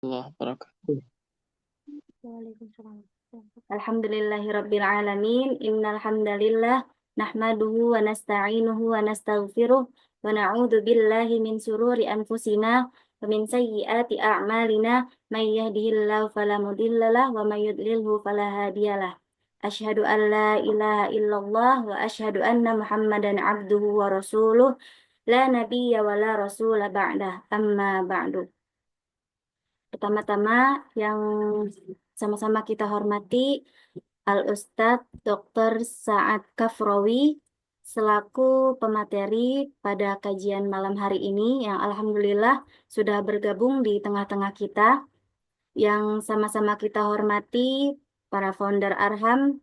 Allah wabarakatuh. Waalaikumsalam. Alhamdulillahirabbil alamin. Innal hamdalillah nahmaduhu wa nasta'inuhu wa nastaghfiruh wa na'udzu billahi min sururi anfusina wa min sayyiati a'malina may yahdihillahu fala mudhillalah wa may yudlilhu fala hadiyalah. Asyhadu an la ilaha illallah wa asyhadu anna Muhammadan abduhu wa rasuluh la nabiyya wa la rasula ba'dah. Amma ba'du. Pertama-tama yang sama-sama kita hormati Al-Ustadz Dr. Sa'ad Kafrawi selaku pemateri pada kajian malam hari ini yang alhamdulillah sudah bergabung di tengah-tengah kita, yang sama-sama kita hormati para founder Arham,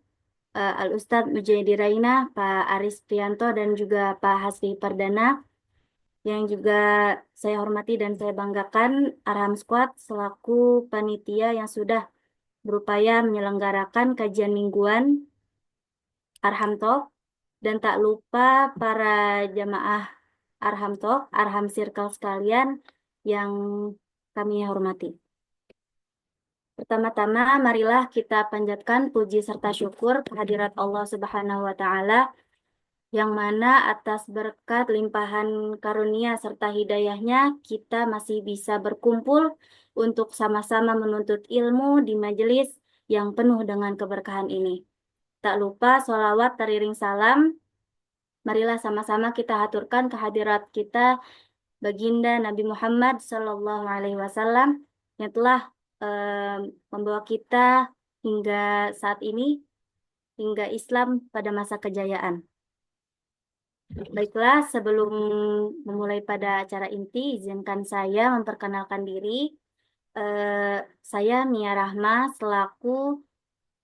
Al-Ustadz Mujahidi Raina, Pak Aris Prianto dan juga Pak Hasbi Pardana, yang juga saya hormati dan saya banggakan Arham Squad selaku panitia yang sudah berupaya menyelenggarakan kajian mingguan Arham Talk, dan tak lupa para jamaah Arham Talk, Arham Circle sekalian yang kami hormati. Pertama-tama, marilah kita panjatkan puji serta syukur kehadirat Allah Subhanahu wa Ta'ala, yang mana atas berkat limpahan karunia serta hidayahnya kita masih bisa berkumpul untuk sama-sama menuntut ilmu di majelis yang penuh dengan keberkahan ini. Tak lupa sholawat teriring salam, marilah sama-sama kita haturkan kehadirat kita Baginda Nabi Muhammad Sallallahu Alaihi Wasallam yang telah membawa kita hingga saat ini, hingga Islam pada masa kejayaan. Baiklah, sebelum memulai pada acara inti, izinkan saya memperkenalkan diri. Saya Mia Rahma selaku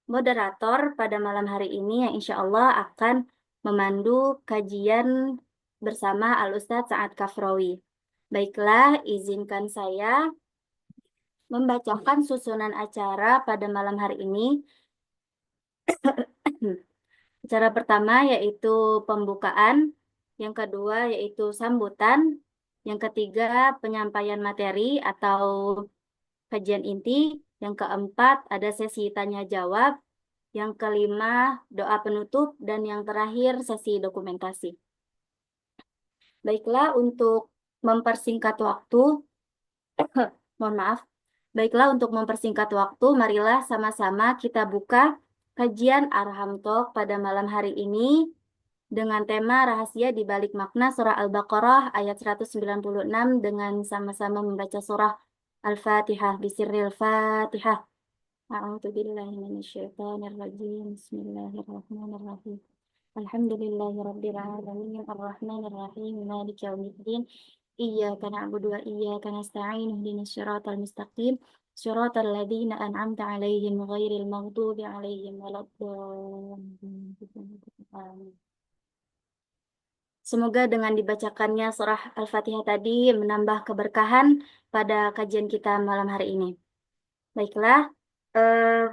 moderator pada malam hari ini yang insya Allah akan memandu kajian bersama Al-Ustadz Sa'ad Kafrawi. Baiklah, izinkan saya membacakan susunan acara pada malam hari ini. Acara pertama yaitu pembukaan, yang kedua yaitu sambutan, yang ketiga penyampaian materi atau kajian inti, yang keempat ada sesi tanya jawab, yang kelima doa penutup, dan yang terakhir sesi dokumentasi. Baiklah, untuk mempersingkat waktu, mohon maaf. Baiklah, untuk mempersingkat waktu, marilah sama-sama kita buka kajian Arham Talk pada malam hari ini dengan tema rahasia di balik makna surah Al-Baqarah ayat 196 dengan sama-sama membaca surah Al-Fatihah bisirril Fatihah. A'udzu billahi minasyaitonir rajim. Bismillahirrahmanirrahim. Alhamdulillahirabbil alamin arrahmanir rahim maliki yaumiddin. Iyyaka na'budu wa iyyaka nasta'in ihdinas siratal mustaqim siratal ladzina an'amta 'alaihim ghairil maghdubi 'alaihim waladdallin. Semoga dengan dibacakannya surah Al-Fatihah tadi menambah keberkahan pada kajian kita malam hari ini. Baiklah,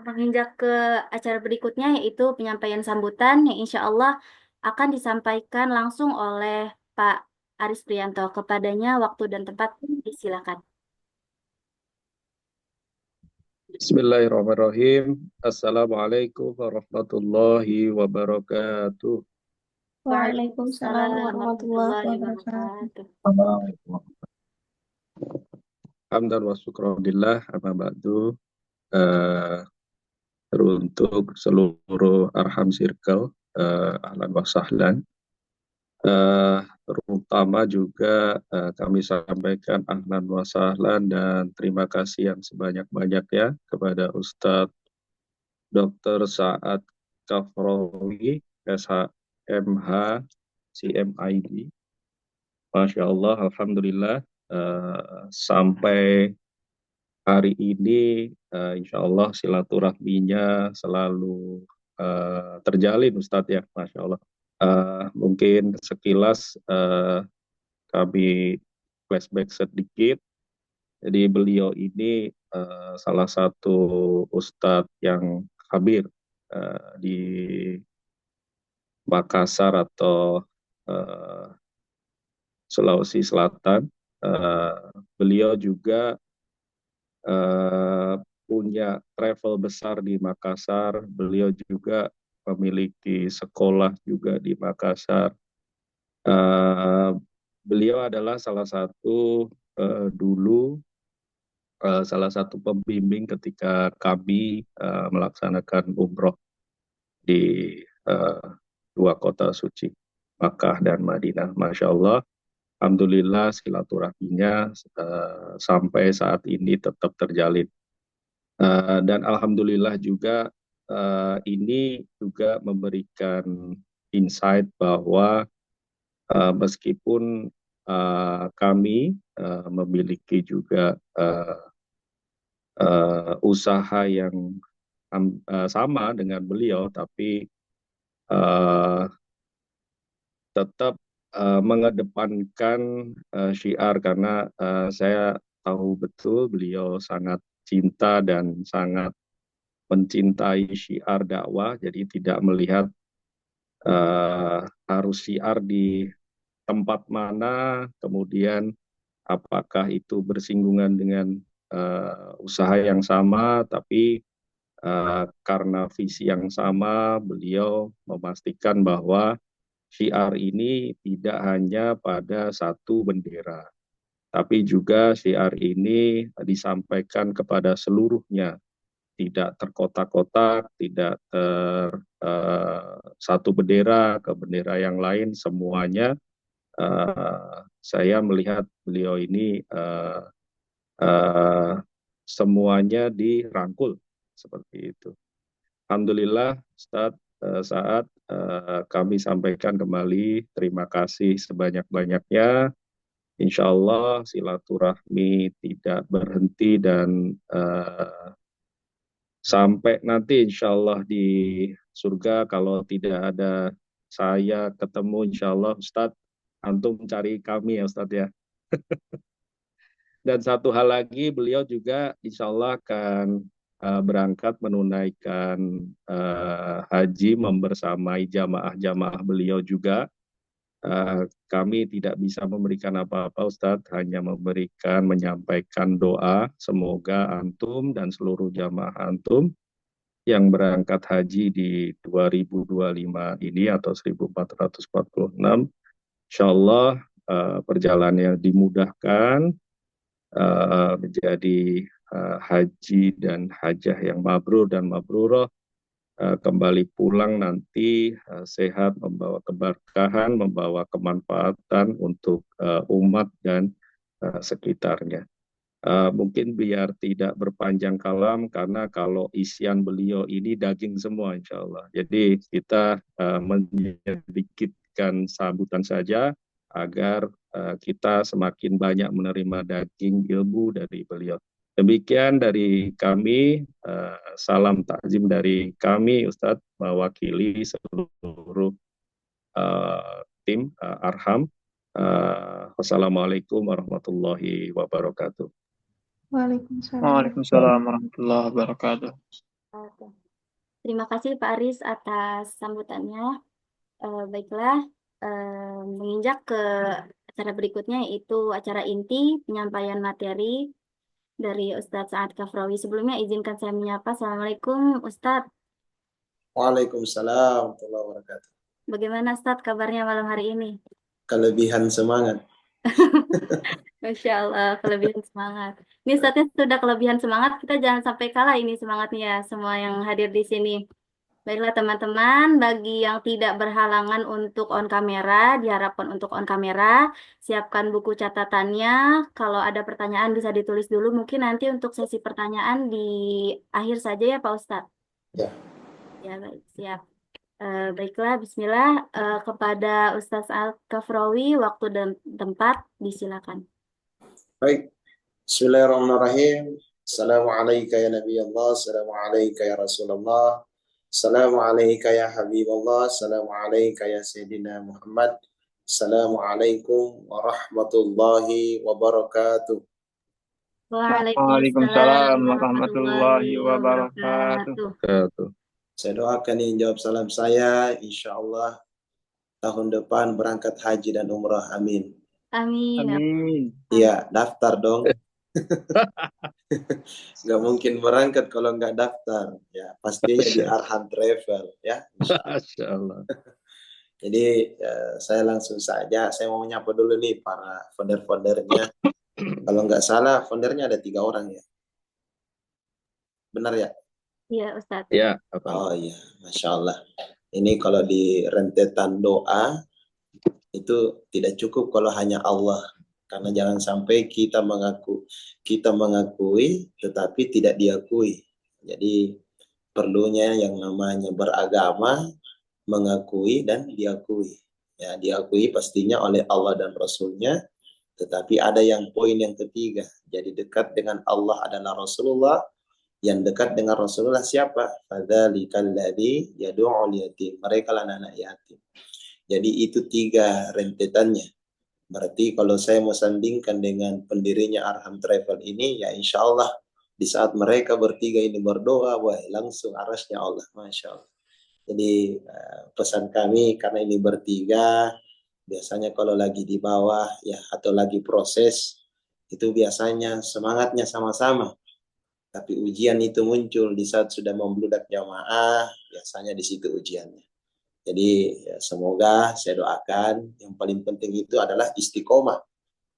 menginjak ke acara berikutnya yaitu penyampaian sambutan yang insya Allah akan disampaikan langsung oleh Pak Aris Prianto. Kepadanya waktu dan tempat disilakan. Bismillahirrahmanirrahim. Assalamualaikum warahmatullahi wabarakatuh. Waalaikumsalam Waalaikumsalam warahmatullahi warahmatullahi wabarakatuh. wabarakatuh. Hamdan wa syukranillah amma ba'du. Eh, Teruntuk seluruh Arham Circle, ahlan wa sahlan. Terutama juga kami sampaikan ahlan wa sahlan dan terima kasih yang sebanyak-banyaknya kepada Ustadz Dr. Sa'ad Kafrawi, SHMH, CMID. Masya Allah, Alhamdulillah, sampai hari ini, insya Allah silaturahminya selalu terjalin, Ustadz ya, Masya Allah. Mungkin sekilas kami flashback sedikit. Jadi beliau ini salah satu Ustadz yang khabir di Makassar atau Sulawesi Selatan. Beliau juga eh, punya travel besar di Makassar. Beliau juga memiliki sekolah juga di Makassar. Eh, Beliau adalah salah satu dulu salah satu pembimbing ketika kami melaksanakan umroh di eh, dua kota suci, Makkah dan Madinah. Masya Allah, Alhamdulillah silaturahminya sampai saat ini tetap terjalin. Dan Alhamdulillah juga ini juga memberikan insight bahwa meskipun kami memiliki juga usaha yang sama dengan beliau, tapi uh, tetap mengedepankan syiar karena saya tahu betul beliau sangat cinta dan sangat mencintai syiar dakwah, jadi tidak melihat harus syiar di tempat mana, kemudian apakah itu bersinggungan dengan usaha yang sama, tapi karena visi yang sama, beliau memastikan bahwa syiar ini tidak hanya pada satu bendera, tapi juga syiar ini disampaikan kepada seluruhnya, tidak terkotak-kotak, tidak satu bendera ke bendera yang lain, semuanya. Saya melihat beliau ini uh, semuanya dirangkul seperti itu. Alhamdulillah, Ustadz, saat kami sampaikan kembali terima kasih sebanyak-banyaknya. Insya Allah silaturahmi tidak berhenti dan sampai nanti insya Allah di surga, kalau tidak ada saya ketemu insya Allah Ustadz, antum cari kami ya Ustadz ya. Dan satu hal lagi, beliau juga insya Allah akan berangkat menunaikan haji membersamai jamaah-jamaah beliau juga. Kami tidak bisa memberikan apa-apa Ustadz, hanya memberikan, menyampaikan doa, semoga antum dan seluruh jamaah antum yang berangkat haji di 2025 ini atau 1446, insya Allah perjalanannya dimudahkan, menjadi haji dan hajah yang mabrur dan mabruroh, kembali pulang nanti sehat, membawa keberkahan, membawa kemanfaatan untuk umat dan sekitarnya. Mungkin biar tidak berpanjang kalam, karena kalau isian beliau ini daging semua insya Allah. Jadi kita menyedikitkan sambutan saja agar kita semakin banyak menerima daging ilmu dari beliau. Demikian dari kami, salam takzim dari kami Ustadz, mewakili seluruh tim Arham. Wassalamualaikum warahmatullahi wabarakatuh. Waalaikumsalam. Waalaikumsalam warahmatullahi wabarakatuh. Terima kasih Pak Aris atas sambutannya. Baiklah, menginjak ke acara berikutnya, yaitu acara inti penyampaian materi dari Ustadz Sa'ad Kafrawi. Sebelumnya izinkan saya menyapa. Assalamualaikum Ustadz. Waalaikumsalam warahmatullahi wabarakatuh. Bagaimana Ustadz kabarnya malam hari ini? Kelebihan semangat. Masya Allah, kelebihan semangat. Ini Ustadznya sudah kelebihan semangat, kita jangan sampai kalah ini semangatnya ya, semua yang hadir di sini. Baiklah teman-teman, bagi yang tidak berhalangan untuk on kamera, diharapkan untuk on kamera, siapkan buku catatannya. Kalau ada pertanyaan bisa ditulis dulu, mungkin nanti untuk sesi pertanyaan di akhir saja ya Pak Ustadz. Ya. Ya, baik, siap. Baiklah, bismillah. Kepada Ustadz Al-Kafrawi, waktu dan tempat disilakan. Baik. Bismillahirrahmanirrahim. Assalamualaikum ya Nabi Allah. Assalamualaikum ya Rasulullah. Assalamualaikum ya Habibullah. Assalamualaikum ya Sayyidina Muhammad. Assalamualaikum warahmatullahi wabarakatuh. Waalaikumsalam warahmatullahi wabarakatuh. Saya doakan yang jawab salam saya, insya Allah tahun depan berangkat haji dan umrah. Amin. Amin. Amin. Iya, daftar dong. Nggak mungkin berangkat kalau nggak daftar. Ya, pastinya di Arham Travel ya. Masya Allah. Jadi saya langsung saja, saya mau menyapa dulu nih para founder-foundernya. Kalau nggak salah, foundernya ada 3 orang ya. Benar ya? Iya, Ustadz. Ya, Oh iya, Masya Allah. Ini kalau di rentetan doa, itu tidak cukup kalau hanya Allah. Karena jangan sampai kita mengakui, tetapi tidak diakui. Jadi perlunya yang namanya beragama, mengakui dan diakui. Ya, diakui pastinya oleh Allah dan Rasulnya, tetapi ada yang poin yang ketiga. Jadi dekat dengan Allah adalah Rasulullah, yang dekat dengan Rasulullah siapa? Fadzalikal ladzi yad'ul yatim. Mereka lah anak yatim. Jadi itu 3 rentetannya. Berarti kalau saya mau sandingkan dengan pendirinya Arham Travel ini, ya insya Allah di saat mereka bertiga ini berdoa, wah langsung arasnya Allah, Masya Allah. Jadi pesan kami karena ini bertiga, biasanya kalau lagi di bawah ya atau lagi proses, itu biasanya semangatnya sama-sama. Tapi ujian itu muncul di saat sudah membludak jamaah, biasanya di situ ujiannya. Jadi ya, semoga saya doakan yang paling penting itu adalah istiqomah.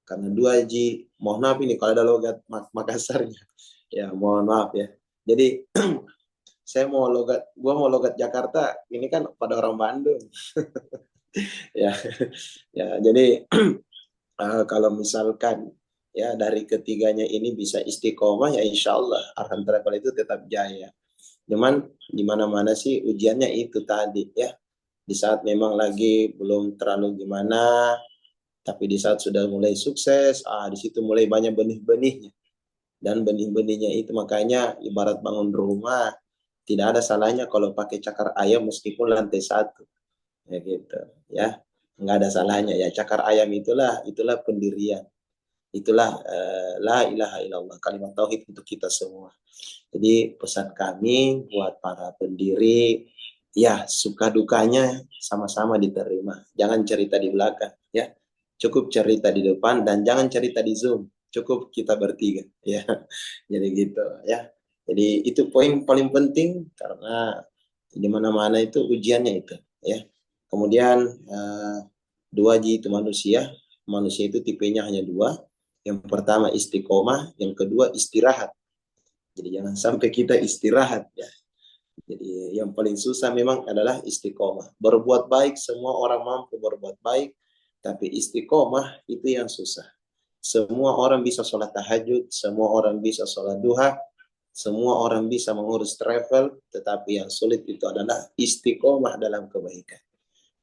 Karena 2 Ji, mohon maaf ini kalau ada logat Makassarnya. Ya mohon maaf ya. Jadi gua mau logat Jakarta, ini kan pada orang Bandung. Ya, ya jadi kalau misalkan ya dari ketiganya ini bisa istiqomah ya insya Allah Arham Travel itu tetap jaya. Cuman di mana-mana sih ujiannya itu tadi ya. Di saat memang lagi belum terlalu gimana, tapi di saat sudah mulai sukses, di situ mulai banyak benih-benihnya. Dan benih-benihnya itu makanya ibarat bangun rumah, tidak ada salahnya kalau pakai cakar ayam meskipun lantai 1. Ya gitu, ya. Nggak ada salahnya ya. Cakar ayam itulah pendirian. Itulah la ilaha illallah, kalimat tauhid untuk kita semua. Jadi pesan kami buat para pendiri, ya suka dukanya sama-sama diterima. Jangan cerita di belakang, ya. Cukup cerita di depan dan jangan cerita di Zoom. Cukup kita bertiga, ya. Jadi gitu, ya. Jadi itu poin paling penting karena di mana-mana itu ujiannya itu, ya. Kemudian 2 Ji itu manusia. Manusia itu tipenya hanya 2. Yang pertama istiqomah, yang kedua istirahat. Jadi jangan sampai kita istirahat ya. Jadi yang paling susah memang adalah istiqomah. Berbuat baik, semua orang mampu berbuat baik, tapi istiqomah itu yang susah. Semua orang bisa sholat tahajud, semua orang bisa sholat duha, semua orang bisa mengurus travel, tetapi yang sulit itu adalah istiqomah dalam kebaikan.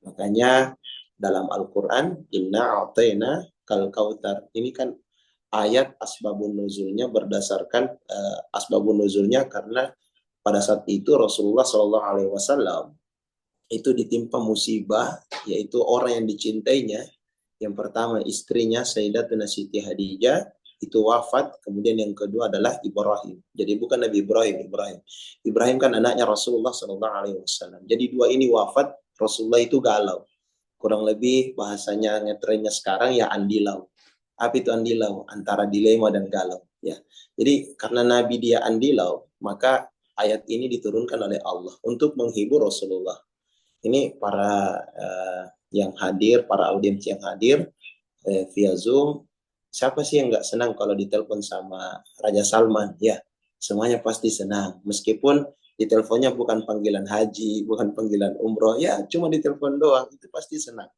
Makanya dalam Al-Quran, Inna a'tayna kal kautsar. Ini kan ayat asbabun nuzulnya berdasarkan asbabun nuzulnya karena pada saat itu Rasulullah SAW itu ditimpa musibah, yaitu orang yang dicintainya. Yang pertama istrinya Sayyidatuna Siti Khadijah itu wafat, kemudian yang kedua adalah Ibrahim. Jadi bukan Nabi Ibrahim. Ibrahim kan anaknya Rasulullah SAW. Jadi 2 ini wafat, Rasulullah itu galau. Kurang lebih bahasanya ngetrennya sekarang ya andilau. Apa itu andilau? Antara dilema dan galau. Ya. Jadi karena Nabi dia andilau, maka ayat ini diturunkan oleh Allah untuk menghibur Rasulullah. Ini para yang hadir, para audiens yang hadir via Zoom, siapa sih yang nggak senang kalau ditelepon sama Raja Salman? Ya, semuanya pasti senang. Meskipun di teleponnya bukan panggilan haji, bukan panggilan umroh, ya cuma ditelepon doang, itu pasti senang.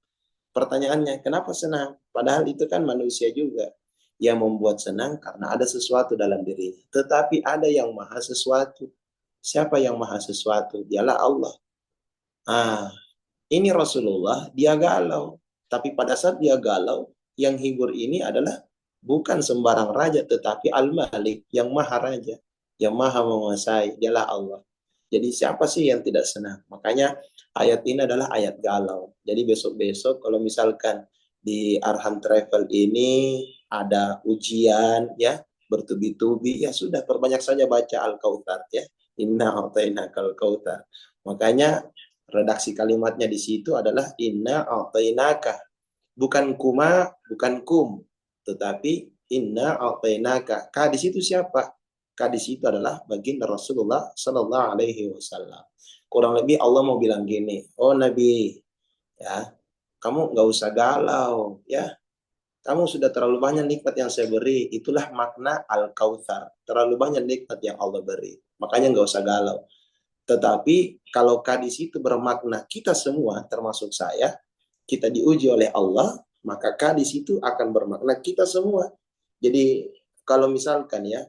Pertanyaannya, kenapa senang? Padahal itu kan manusia juga. Yang membuat senang karena ada sesuatu dalam dirinya. Tetapi ada yang maha sesuatu. Siapa yang maha sesuatu? Dialah Allah. Ini Rasulullah, dia galau. Tapi pada saat dia galau, yang hibur ini adalah bukan sembarang raja, tetapi Al-Malik, yang maha raja, yang maha menguasai. Dialah Allah. Jadi siapa sih yang tidak senang? Makanya ayat ini adalah ayat galau. Jadi besok-besok kalau misalkan di Arham Travel ini ada ujian ya, bertubi-tubi, ya sudah perbanyak saja baca Al-Kautsar ya. Inna a'tainakal kautsar. Makanya redaksi kalimatnya di situ adalah inna a'tainaka. Bukan kuma, bukan kum, tetapi Inna a'tainaka. Ka di situ siapa? Ka di situ adalah baginda Rasulullah Sallallahu Alaihi Wasallam. Kurang lebih Allah mau bilang gini, oh Nabi, ya, kamu nggak usah galau, ya. Kamu sudah terlalu banyak nikmat yang saya beri. Itulah makna Al-Kautsar. Terlalu banyak nikmat yang Allah beri. Makanya nggak usah galau. Tetapi kalau ka di situ bermakna kita semua, termasuk saya, kita diuji oleh Allah, maka ka di situ akan bermakna kita semua. Jadi kalau misalkan ya,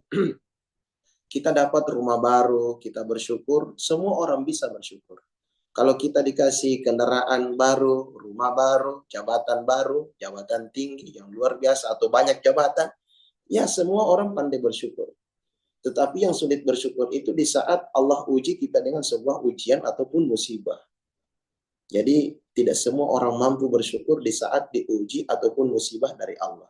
kita dapat rumah baru, kita bersyukur, semua orang bisa bersyukur. Kalau kita dikasih kendaraan baru, rumah baru, jabatan tinggi yang luar biasa atau banyak jabatan, ya semua orang pandai bersyukur. Tetapi yang sulit bersyukur itu di saat Allah uji kita dengan sebuah ujian ataupun musibah. Jadi tidak semua orang mampu bersyukur di saat diuji ataupun musibah dari Allah.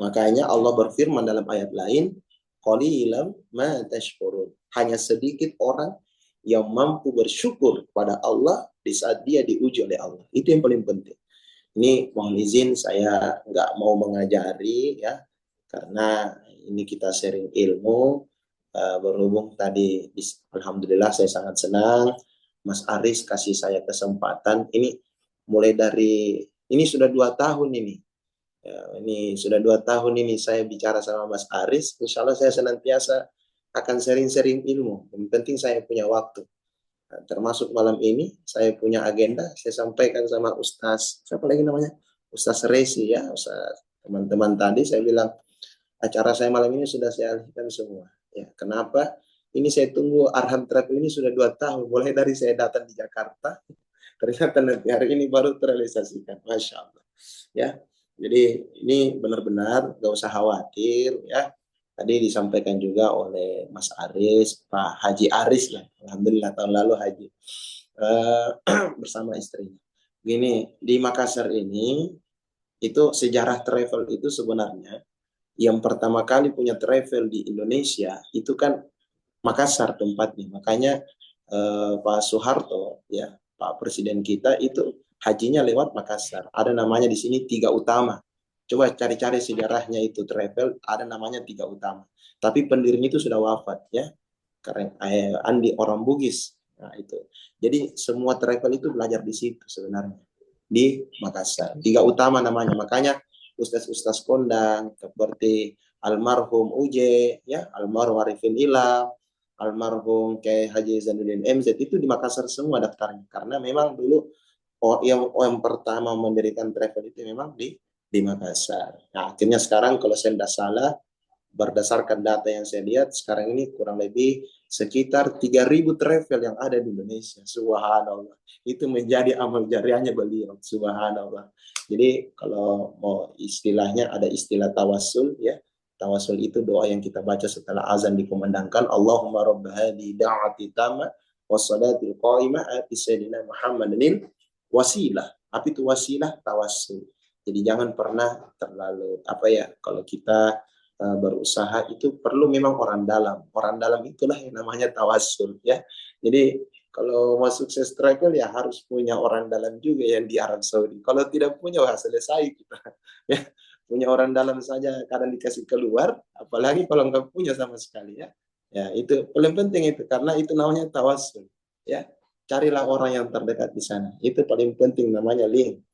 Makanya Allah berfirman dalam ayat lain, qalilan ma tashkurun. Hanya sedikit orang yang mampu bersyukur kepada Allah di saat dia diuji oleh Allah. Itu yang paling penting. Ini mohon izin saya nggak mau mengajari ya, karena ini kita sharing ilmu. Berhubung tadi alhamdulillah saya sangat senang Mas Aris kasih saya kesempatan. Ini mulai dari ini sudah 2 tahun ini. Ya, ini sudah 2 tahun ini saya bicara sama Mas Aris. Insya Allah saya senantiasa akan sharing-sharing ilmu. Yang penting saya punya waktu. Nah, termasuk malam ini saya punya agenda. Saya sampaikan sama Ustaz, siapa lagi namanya? Ustaz Resi ya. Ustaz, teman-teman tadi saya bilang acara saya malam ini sudah saya alihkan semua. Ya, kenapa? Ini saya tunggu Arham Travel ini sudah 2 tahun. Mulai dari saya datang di Jakarta, ternyata nanti hari ini baru terrealisasikan. Masya Allah. Ya, jadi ini benar-benar gak usah khawatir ya. Tadi disampaikan juga oleh Mas Aris, Pak Haji Aris lah. Alhamdulillah tahun lalu haji bersama istrinya. Begini, di Makassar ini itu sejarah travel itu sebenarnya yang pertama kali punya travel di Indonesia itu kan Makassar tempatnya. Makanya Pak Soeharto ya, Pak Presiden kita itu hajinya lewat Makassar. Ada namanya di sini 3 utama. Coba cari-cari sejarahnya itu travel, ada namanya 3 utama. Tapi pendirinya itu sudah wafat ya. Karena Andi orang Bugis. Nah, itu. Jadi semua travel itu belajar di situ sebenarnya. Di Makassar. 3 utama namanya. Makanya ustaz-ustaz kondang seperti almarhum Uje ya, almarhum Arifin Ilham, almarhum Kiai Haji Zainuddin MZ itu di Makassar semua daftarnya. Karena memang dulu yang pertama mendirikan travel itu memang di Makassar. Nah, akhirnya sekarang kalau saya tidak salah, berdasarkan data yang saya lihat, sekarang ini kurang lebih sekitar 3.000 travel yang ada di Indonesia. Subhanallah. Itu menjadi amal jariahnya beliau. Subhanallah. Jadi kalau mau istilahnya ada istilah tawassul ya. Tawassul itu doa yang kita baca setelah azan dikumandangkan. Allahumma rabb hadhihi da'wati tamma wassalatil qa'imah ati sayyidina Muhammadin wasilah. Apa itu wasilah? Tawassul. Jadi jangan pernah terlalu kalau kita berusaha itu perlu memang orang dalam. Orang dalam itulah yang namanya tawassul ya. Jadi kalau mau sukses travel ya harus punya orang dalam juga yang di Arab Saudi. Kalau tidak punya wah selesai kita. Ya. Punya orang dalam saja kadang dikasih keluar, apalagi kalau nggak punya sama sekali ya. Ya, itu paling penting itu karena itu namanya tawassul ya. Carilah orang yang terdekat di sana. Itu paling penting namanya link.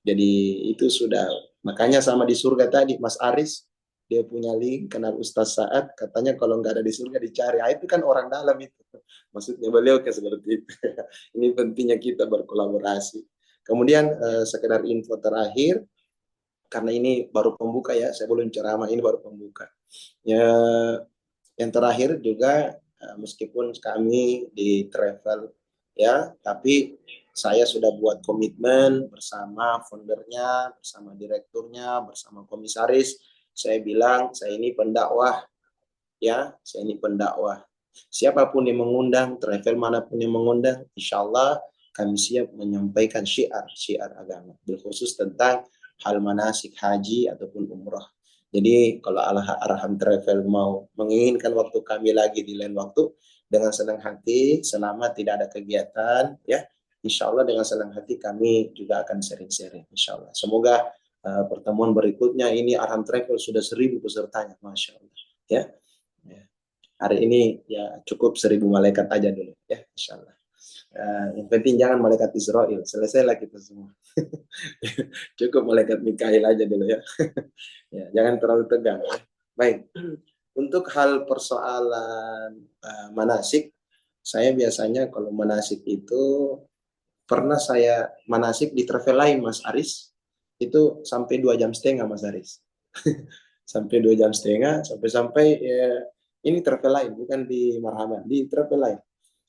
Jadi itu sudah, makanya sama di surga tadi, Mas Aris, dia punya link, kenal Ustaz Saad, katanya kalau nggak ada di surga dicari. Itu kan orang dalam itu. Maksudnya beliau kayak seperti itu. Ini pentingnya kita berkolaborasi. Kemudian sekedar info terakhir, karena ini baru pembuka ya, saya belum ceramah, ini baru pembuka. Ya, yang terakhir juga, meskipun kami di travel ya, tapi saya sudah buat komitmen bersama foundernya, bersama direkturnya, bersama komisaris. Saya bilang, saya ini pendakwah, ya, saya ini pendakwah. Siapapun yang mengundang, travel manapun yang mengundang, insya Allah kami siap menyampaikan syiar agama, berkhusus tentang hal manasik haji ataupun umrah. Jadi kalau Arham Travel mau menginginkan waktu kami lagi di lain waktu, dengan senang hati, selama tidak ada kegiatan, ya, insya Allah dengan senang hati kami juga akan sharing-sharing, insya Allah. Semoga pertemuan berikutnya ini Arham Travel sudah 1.000 pesertanya, Masya Allah. Ya. Hari ini ya cukup 1.000 malaikat aja dulu ya, Insya Allah. Yang penting jangan malaikat Israel, selesailah kita semua. Cukup malaikat Mikail aja dulu ya. Ya, jangan terlalu tegang. Baik, untuk hal persoalan manasik, saya biasanya kalau manasik itu pernah saya manasik di travel lain, Mas Aris, itu sampai 2,5 jam Mas Aris. Sampai 2,5 jam, sampai ya, ini travel lain, bukan di Marhaban, di travel lain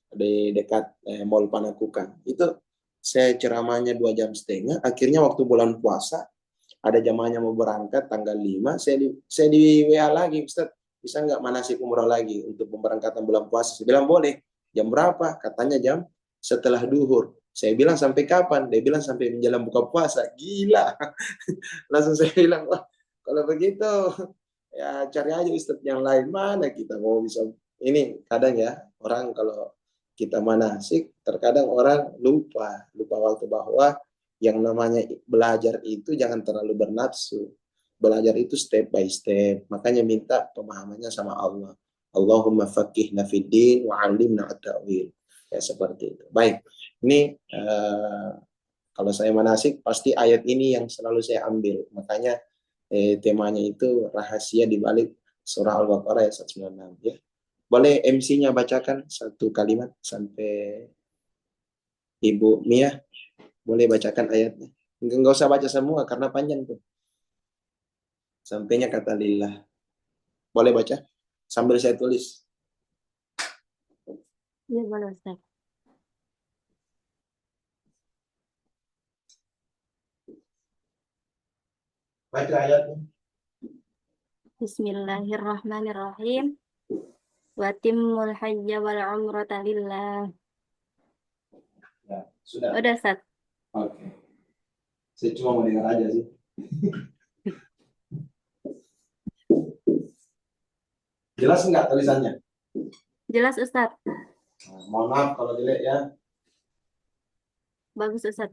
di dekat Mall Panakukang. Itu saya ceramahnya 2,5 jam. Akhirnya waktu bulan puasa ada jamaahnya mau berangkat tanggal 5, saya di WA lagi, Ustaz, bisa nggak manasik umroh lagi untuk pemberangkatan bulan puasa? Saya bilang boleh. Jam berapa? Katanya jam setelah duhur. Saya bilang sampai kapan? Dia bilang sampai menjelang buka puasa. Gila. Langsung saya bilang, wah, kalau begitu ya cari aja Ustaz yang lain. Mana kita mau bisa, ini kadang ya orang kalau kita manasik, terkadang orang lupa waktu, bahwa yang namanya belajar itu jangan terlalu bernafsu. Belajar itu step by step. Makanya minta pemahamannya sama Allah. Allahumma faqihna fiddin wa 'allimna at-ta'wil. Ya seperti itu. Baik. Ini kalau saya manasik pasti ayat ini yang selalu saya ambil. Makanya temanya itu rahasia di balik surah Al-Baqarah ayat 196 ya. Boleh MC-nya bacakan satu kalimat sampai Ibu Mia, boleh bacakan ayatnya. Enggak usah baca semua karena panjang tuh. Sampainya kata lillah. Boleh baca sambil saya tulis. Iya, boleh Ustaz. Baca ayatnya. Bismillahirrahmanirrahim. Wa timmul hajja wal umrata lillah. Ya, sudah. Udah, Ustaz. Oke. Saya cuma mau dengar aja sih. Jelas enggak tulisannya? Jelas, Ustaz. Nah, mohon maaf kalau jelek ya. Bagus, Ustaz.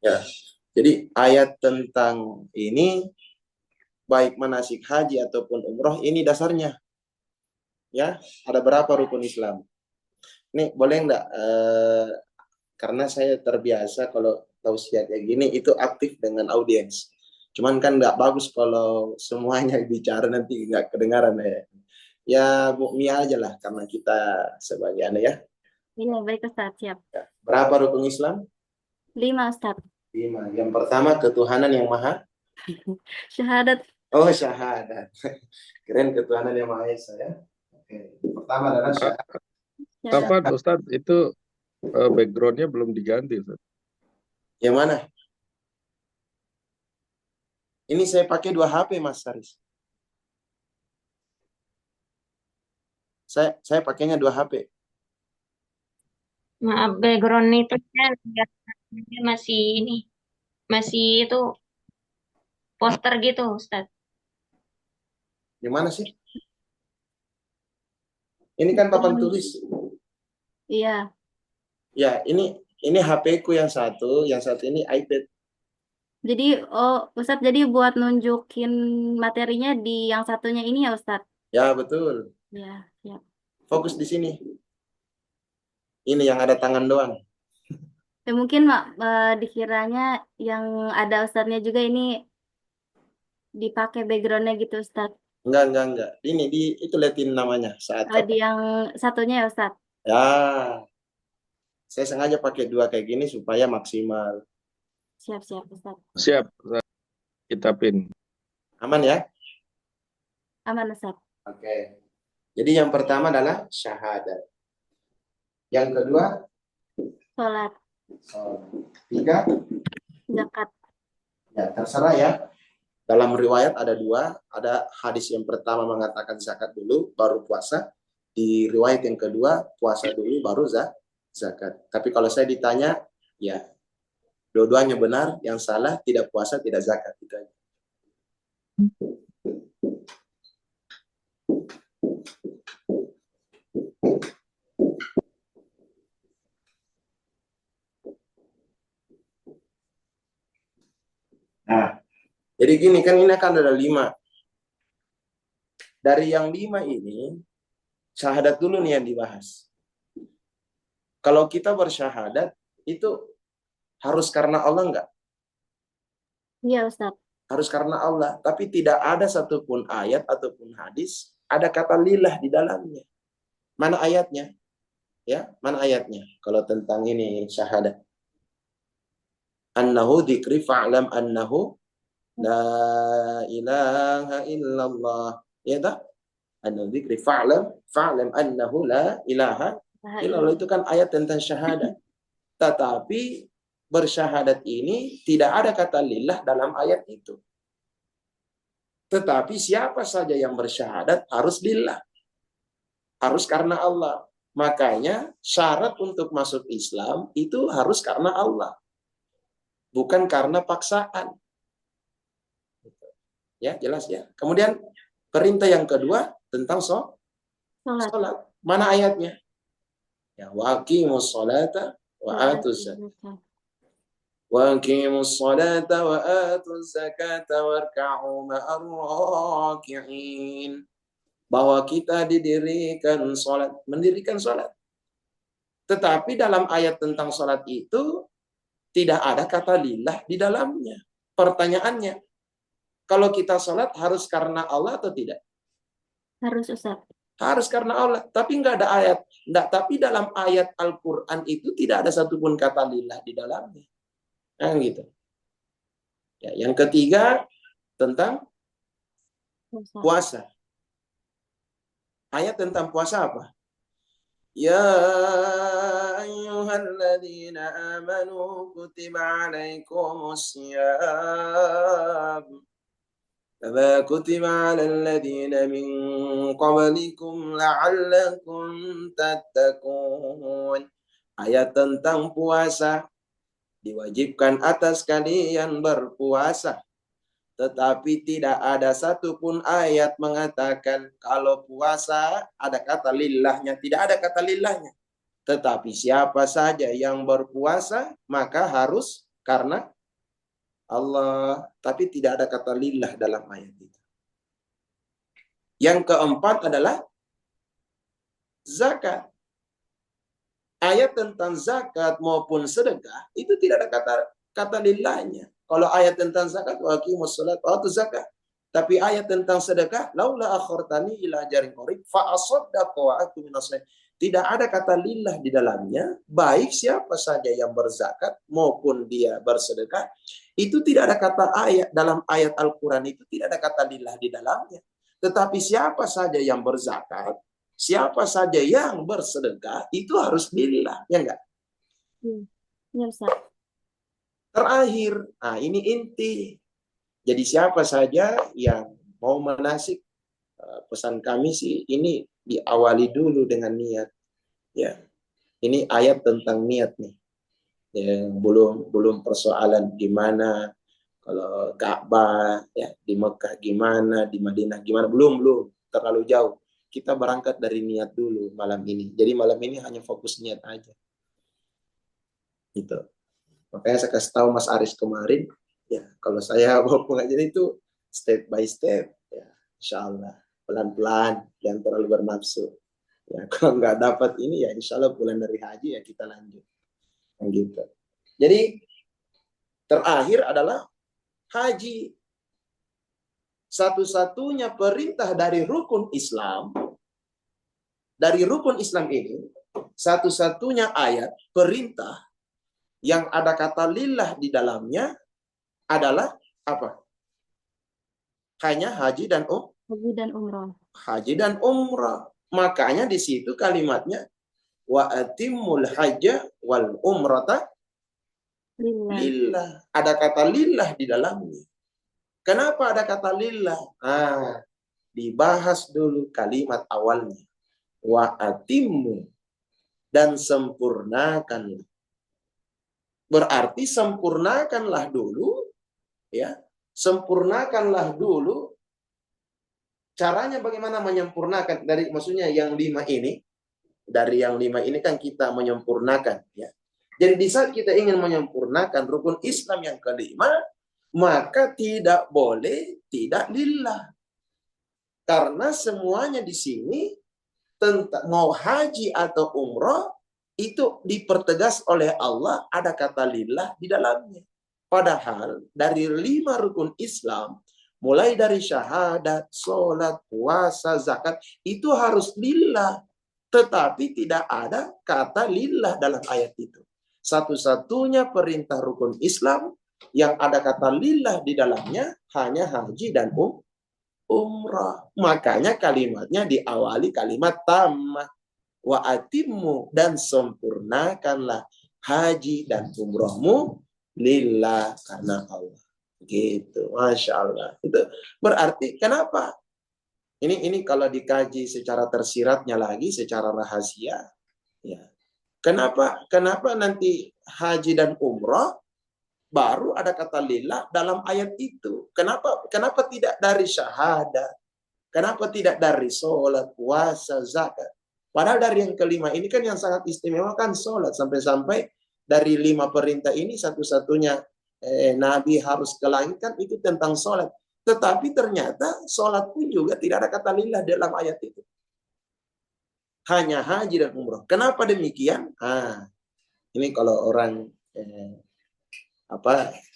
Ya. Jadi ayat tentang ini baik manasik haji ataupun umroh ini dasarnya. Ya, ada berapa rukun Islam? Nih, boleh enggak karena saya terbiasa kalau tausiah kayak gini itu aktif dengan audiens. Cuman kan nggak bagus kalau semuanya bicara nanti nggak kedengaran ya. Ya Bu Mia aja lah karena kita sebagai anak ya. Iya, baik Ustaz, siap. Berapa rukun Islam? 5, Ustaz. 5. Yang pertama ketuhanan yang maha. Syahadat. Oh, syahadat. Keren, ketuhanan yang maha esa ya. Oke. Pertama adalah syahadat. Kapan Ustaz itu backgroundnya belum diganti Ustaz? Yang mana? Ini saya pakai 2 HP Mas Haris. Saya pakainya 2 HP. Maaf, background itu masih ini, masih itu poster gitu, Ustaz. Gimana sih? Ini kan papan tulis. Iya. Ya, ini HP-ku yang satu ini iPad. Jadi, Ustaz, jadi buat nunjukin materinya di yang satunya ini ya, Ustaz? Ya, betul. Ya, siap. Fokus di sini. Ini yang ada tangan doang. Ya, mungkin dikiranya yang ada Ustaznya juga ini dipakai backgroundnya gitu, Ustaz. Enggak. Ini itu liatin namanya saat Di yang satunya ya, Ustaz? Ya. Saya sengaja pakai 2 kayak gini supaya maksimal. Siap, Ustaz. Siap, Ustaz. Kita pin. Aman ya? Aman, Ustaz. Oke. Jadi yang pertama adalah syahadat. Yang kedua? Sholat. 3? Zakat. Ya, terserah ya. Dalam riwayat ada 2. Ada hadis yang pertama mengatakan zakat dulu, baru puasa. Di riwayat yang kedua, puasa dulu, baru zakat. Tapi kalau saya ditanya, ya dua-duanya benar. Yang salah tidak puasa, tidak zakat. Itu aja. Nah, jadi gini kan ini akan ada 5. Dari yang 5 ini, syahadat dulu nih yang dibahas. Kalau kita bersyahadat, itu harus karena Allah enggak? Iya, Ustaz. Harus karena Allah. Tapi tidak ada satupun ayat ataupun hadis, ada kata lillah di dalamnya. Mana ayatnya? Ya, mana ayatnya? Kalau tentang ini syahadat. Annahu dzikri fa'lam annahu la ilaha illallah. Ya tak? Annahu dzikri fa'lam annahu la ilaha illallah. Itu kan ayat tentang syahadat. Tetapi bersyahadat ini tidak ada kata lillah dalam ayat itu. Tetapi siapa saja yang bersyahadat harus lillah. Harus karena Allah. Makanya syarat untuk masuk Islam itu harus karena Allah. Bukan karena paksaan. Ya, jelas ya. Kemudian perintah yang kedua tentang salat. Mana ayatnya? Ya, waqimus sholata wa atuz zakata. Waqimus sholata wa atuz zakata warka'u ma'ar raki'in. Bahwa kita mendirikan salat. Tetapi dalam ayat tentang salat itu tidak ada kata lillah di dalamnya. Pertanyaannya, kalau kita salat harus karena Allah atau tidak? Harus, Ustaz. Harus karena Allah. Tapi nggak ada ayat. Tapi dalam ayat Al-Quran itu tidak ada satupun kata lillah di dalamnya. Nah, gitu. Ya, yang ketiga tentang puasa. Ayat tentang puasa apa? Ya ayyuhalladzina amanu kutiba alaikumus syiyam kama kutiba alal ladzina min qablikum la'allakum tattaqun. Ayat tentang puasa. Diwajibkan atas kalian berpuasa. Tetapi tidak ada satupun ayat mengatakan kalau puasa ada kata lillahnya. Tidak ada kata lillahnya. Tetapi siapa saja yang berpuasa maka harus karena Allah. Tapi tidak ada kata lillah dalam ayat itu. Yang keempat adalah zakat. Ayat tentang zakat maupun sedekah itu tidak ada kata lillahnya. Kalau ayat tentang zakat, waqimus shalat wa atuz zakat. Tapi ayat tentang sedekah, laula akhartani ila ajalin qarib fa asaddaq wa aku minas shalihin. Tidak ada kata lillah di dalamnya, baik siapa saja yang berzakat maupun dia bersedekah, itu tidak ada kata ayat dalam ayat Al-Qur'an itu tidak ada kata lillah di dalamnya. Tetapi siapa saja yang berzakat, siapa saja yang bersedekah, itu harus lillah, ya enggak? Ya, Ustaz. Terakhir, nah ini inti. Jadi siapa saja yang mau manasik, pesan kami sih ini diawali dulu dengan niat. Ya, ini ayat tentang niat nih. Ya, belum persoalan gimana kalau Ka'bah ya di Mekah gimana, di Madinah gimana, belum terlalu jauh. Kita berangkat dari niat dulu malam ini. Jadi malam ini hanya fokus niat aja. Gitu. Makanya saya kasih tahu Mas Aris kemarin, ya kalau saya bawa pengajian itu step by step, ya insya Allah pelan-pelan, jangan terlalu bernafsu. Ya kalau nggak dapat ini ya insya Allah pulang dari haji ya kita lanjut. Gitu. Jadi terakhir adalah haji. Satu-satunya perintah dari rukun Islam, ini, satu-satunya ayat perintah yang ada kata lillah di dalamnya adalah apa? Hanya haji dan umrah. Haji dan umrah. Makanya di situ kalimatnya wa atimmul hajja wal umrata lillah. Ada kata lillah di dalamnya. Kenapa ada kata lillah? Dibahas dulu kalimat awalnya. Wa atimmu, dan sempurnakanlah. Berarti sempurnakanlah dulu, ya, sempurnakanlah dulu caranya bagaimana menyempurnakan maksudnya yang 5 ini, dari yang 5 ini kan kita menyempurnakan ya. Jadi di saat kita ingin menyempurnakan rukun Islam yang kelima, maka tidak boleh tidak lillah. Karena semuanya di sini tentang mau haji atau umroh itu dipertegas oleh Allah, ada kata lillah di dalamnya. Padahal dari 5 rukun Islam, mulai dari syahadat, sholat, puasa, zakat, itu harus lillah. Tetapi tidak ada kata lillah dalam ayat itu. Satu-satunya perintah rukun Islam yang ada kata lillah di dalamnya hanya haji dan umrah. Makanya kalimatnya diawali kalimat tammah. Wa atimmu, dan sempurnakanlah haji dan umrahmu lillah, karena Allah. Gitu. Masya Allah. Itu berarti kenapa? Ini kalau dikaji secara tersiratnya lagi, secara rahasia, ya. Kenapa nanti haji dan umrah baru ada kata lillah dalam ayat itu? Kenapa tidak dari syahadat? Kenapa tidak dari sholat, puasa, zakat? Padahal dari yang kelima ini kan yang sangat istimewa kan sholat. Sampai-sampai dari 5 perintah ini satu-satunya Nabi harus ke langit kan itu tentang sholat. Tetapi ternyata sholat pun juga tidak ada kata lillah dalam ayat itu. Hanya haji dan umrah. Kenapa demikian? Ini kalau orang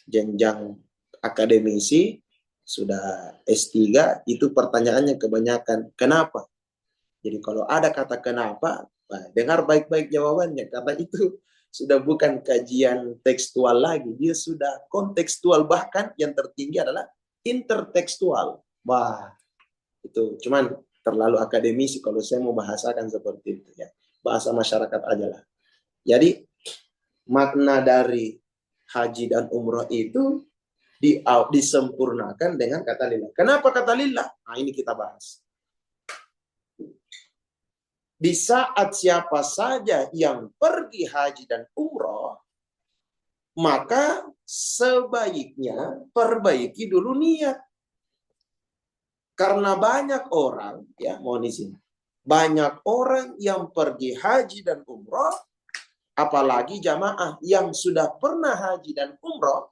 jenjang akademisi sudah S3 itu pertanyaannya kebanyakan kenapa. Jadi kalau ada kata kenapa, dengar baik-baik jawabannya, karena itu sudah bukan kajian tekstual lagi, dia sudah kontekstual, bahkan yang tertinggi adalah intertekstual. Wah, itu cuman terlalu akademisi kalau saya mau bahasakan seperti itu ya. Bahasa masyarakat aja lah. Jadi makna dari haji dan umrah itu disempurnakan dengan kata lillah. Kenapa kata lillah? Nah, ini kita bahas. Di saat siapa saja yang pergi haji dan umrah, maka sebaiknya perbaiki dulu niat. Karena banyak orang, ya mohon izin, banyak orang yang pergi haji dan umrah, apalagi jamaah yang sudah pernah haji dan umrah,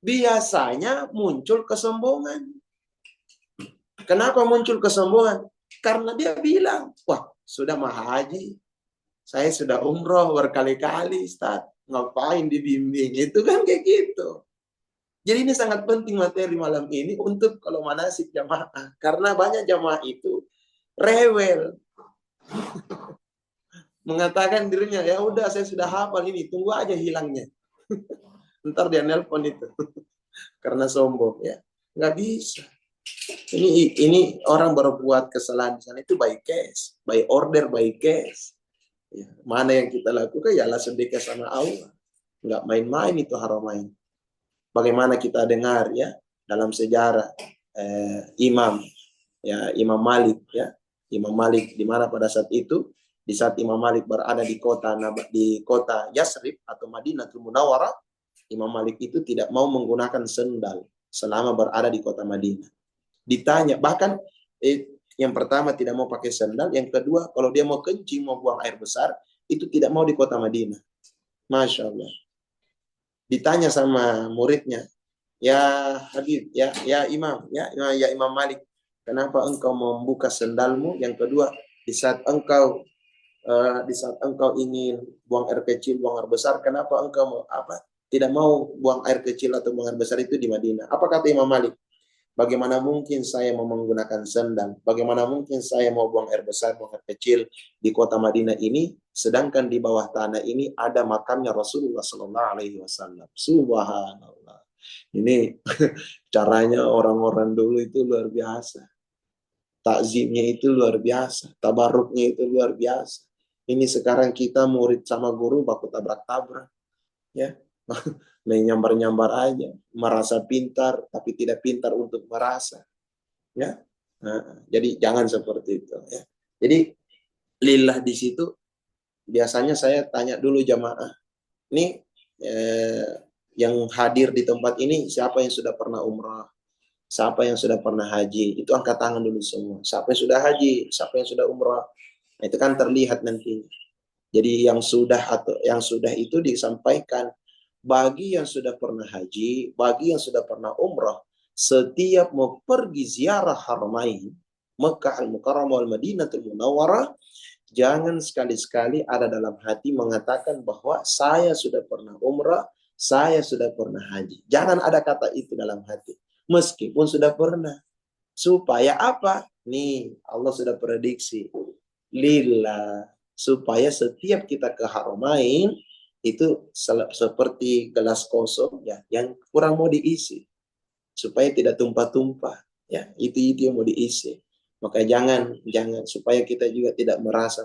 biasanya muncul kesombongan. Kenapa muncul kesombongan? Karena dia bilang, wah sudah mah haji, saya sudah umrah berkali-kali, Ustaz. Ngapain dibimbing? Itu kan kayak gitu. Jadi ini sangat penting materi malam ini untuk kalau manasik jamaah. Karena banyak jamaah itu rewel. Mengatakan dirinya, ya udah saya sudah hafal ini, tunggu aja hilangnya. Ntar dia nelpon itu. Karena sombong ya. Nggak bisa. Ini orang berbuat kesalahan di sana itu by case, by order, by case. Ya, mana yang kita lakukan ya sedekah sama Allah. Nggak main-main itu haramain. Bagaimana kita dengar ya dalam sejarah Imam Malik ya. Imam Malik di mana pada saat itu di saat Imam Malik berada di kota Yasrib atau Madinatul Munawwarah, Imam Malik itu tidak mau menggunakan sendal selama berada di kota Madinah. Ditanya bahkan yang pertama tidak mau pakai sendal, yang kedua kalau dia mau kencing mau buang air besar itu tidak mau di kota Madinah. Masya Allah. Ditanya sama muridnya, ya Habib, ya Imam, ya Imam Malik, kenapa engkau membuka sendalmu? Yang kedua, di saat engkau ingin buang air kecil, buang air besar, kenapa engkau tidak mau buang air kecil atau buang air besar itu di Madinah? Apa kata Imam Malik? Bagaimana mungkin saya mau menggunakan sendal? Bagaimana mungkin saya mau buang air besar, buang air kecil di kota Madinah ini, sedangkan di bawah tanah ini ada makamnya Rasulullah Sallallahu Alaihi Wasallam. Subhanallah. Ini caranya orang-orang dulu itu luar biasa. Takzimnya itu luar biasa. Tabaruknya itu luar biasa. Ini sekarang kita murid sama guru baku tabrak-tabrak. Ya. Main nyambar-nyambar aja, merasa pintar tapi tidak pintar untuk merasa, ya. Jadi jangan seperti itu, ya. Jadi lillah di situ biasanya saya tanya dulu jamaah, ini yang hadir di tempat ini siapa yang sudah pernah umrah, Siapa yang sudah pernah haji? Itu angkat tangan dulu semua. Siapa yang sudah haji? Siapa yang sudah umrah? Nah, itu kan terlihat nanti. Jadi yang sudah atau yang sudah itu disampaikan bagi yang sudah pernah haji, bagi yang sudah pernah umrah, setiap mau pergi ziarah haramain, Mekah Al-Mukarramah wal Madinatul Munawwarah, jangan sekali-sekali ada dalam hati mengatakan bahwa saya sudah pernah umrah, saya sudah pernah haji. Jangan ada kata itu dalam hati. Meskipun sudah pernah. Supaya apa? Nih, Allah sudah prediksi. Lillah. Supaya setiap kita ke haramain, itu seperti gelas kosong ya, yang kurang mau diisi. Supaya tidak tumpah-tumpah. Ya, itu yang mau diisi. Maka jangan supaya kita juga tidak merasa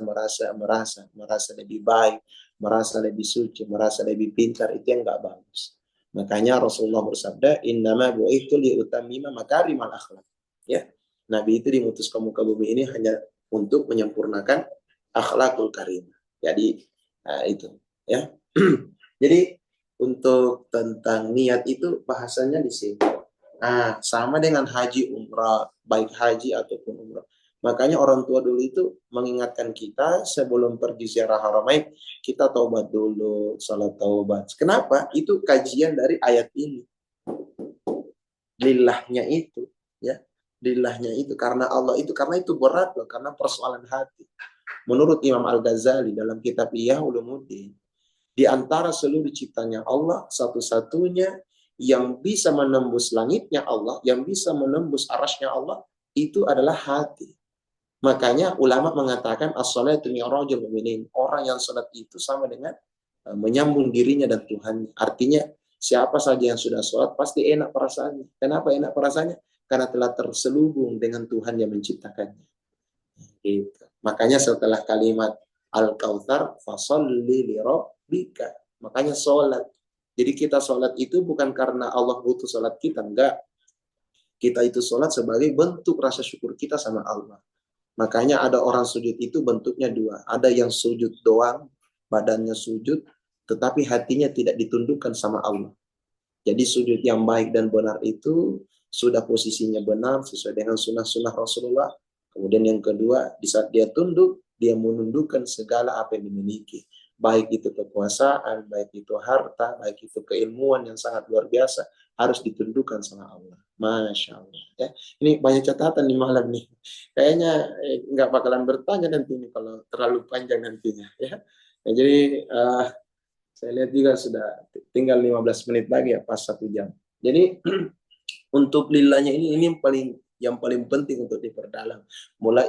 lebih baik, merasa lebih suci, merasa lebih pintar, itu yang enggak bagus. Makanya Rasulullah bersabda, "Innama bu'itsu liutammima makarimal akhlak." Ya. Nabi itu diutus ke muka bumi ini hanya untuk menyempurnakan akhlakul karimah. Jadi itu ya. Jadi untuk tentang niat itu bahasanya di sini. Nah, sama dengan haji umrah, baik haji ataupun umrah. Makanya orang tua dulu itu mengingatkan kita sebelum pergi ziarah haramain, kita taubat dulu, salat taubat. Kenapa? Itu kajian dari ayat ini. Lillahnya itu, ya. Lillahnya itu karena Allah itu, karena itu berat loh, karena persoalan hati. Menurut Imam Al-Ghazali dalam kitab Ihya Ulumuddin, di antara seluruh ciptanya Allah, satu-satunya yang bisa menembus langitnya Allah, yang bisa menembus arasnya Allah, itu adalah hati. Makanya ulama mengatakan as-salatu mi'rajul mu'minin. Orang yang salat itu sama dengan menyambung dirinya dan Tuhan. Artinya siapa saja yang sudah salat pasti enak perasaannya. Kenapa enak perasaannya? Karena telah terselubung dengan Tuhan yang menciptakannya. Gitu. Makanya setelah kalimat Al-Kautsar fasholli li rabbika. Makanya salat. Jadi kita salat itu bukan karena Allah butuh salat kita, enggak. Kita itu salat sebagai bentuk rasa syukur kita sama Allah. Makanya ada orang sujud itu bentuknya dua. Ada yang sujud doang, badannya sujud, tetapi hatinya tidak ditundukkan sama Allah. Jadi sujud yang baik dan benar itu sudah posisinya benar sesuai dengan sunnah-sunnah Rasulullah. Kemudian yang kedua, di saat dia tunduk, dia menundukkan segala apa yang dimiliki. Baik itu kekuasaan, baik itu harta, baik itu keilmuan yang sangat luar biasa, harus ditundukkan sama Allah. Masya Allah. Ya. Ini banyak catatan di malam nih. Kayaknya nggak bakalan bertanya nanti ini kalau terlalu panjang nantinya. Ya. Nah, jadi saya lihat juga sudah tinggal 15 menit lagi ya, pas 1 jam. Jadi untuk lillahnya ini yang paling penting untuk diperdalam.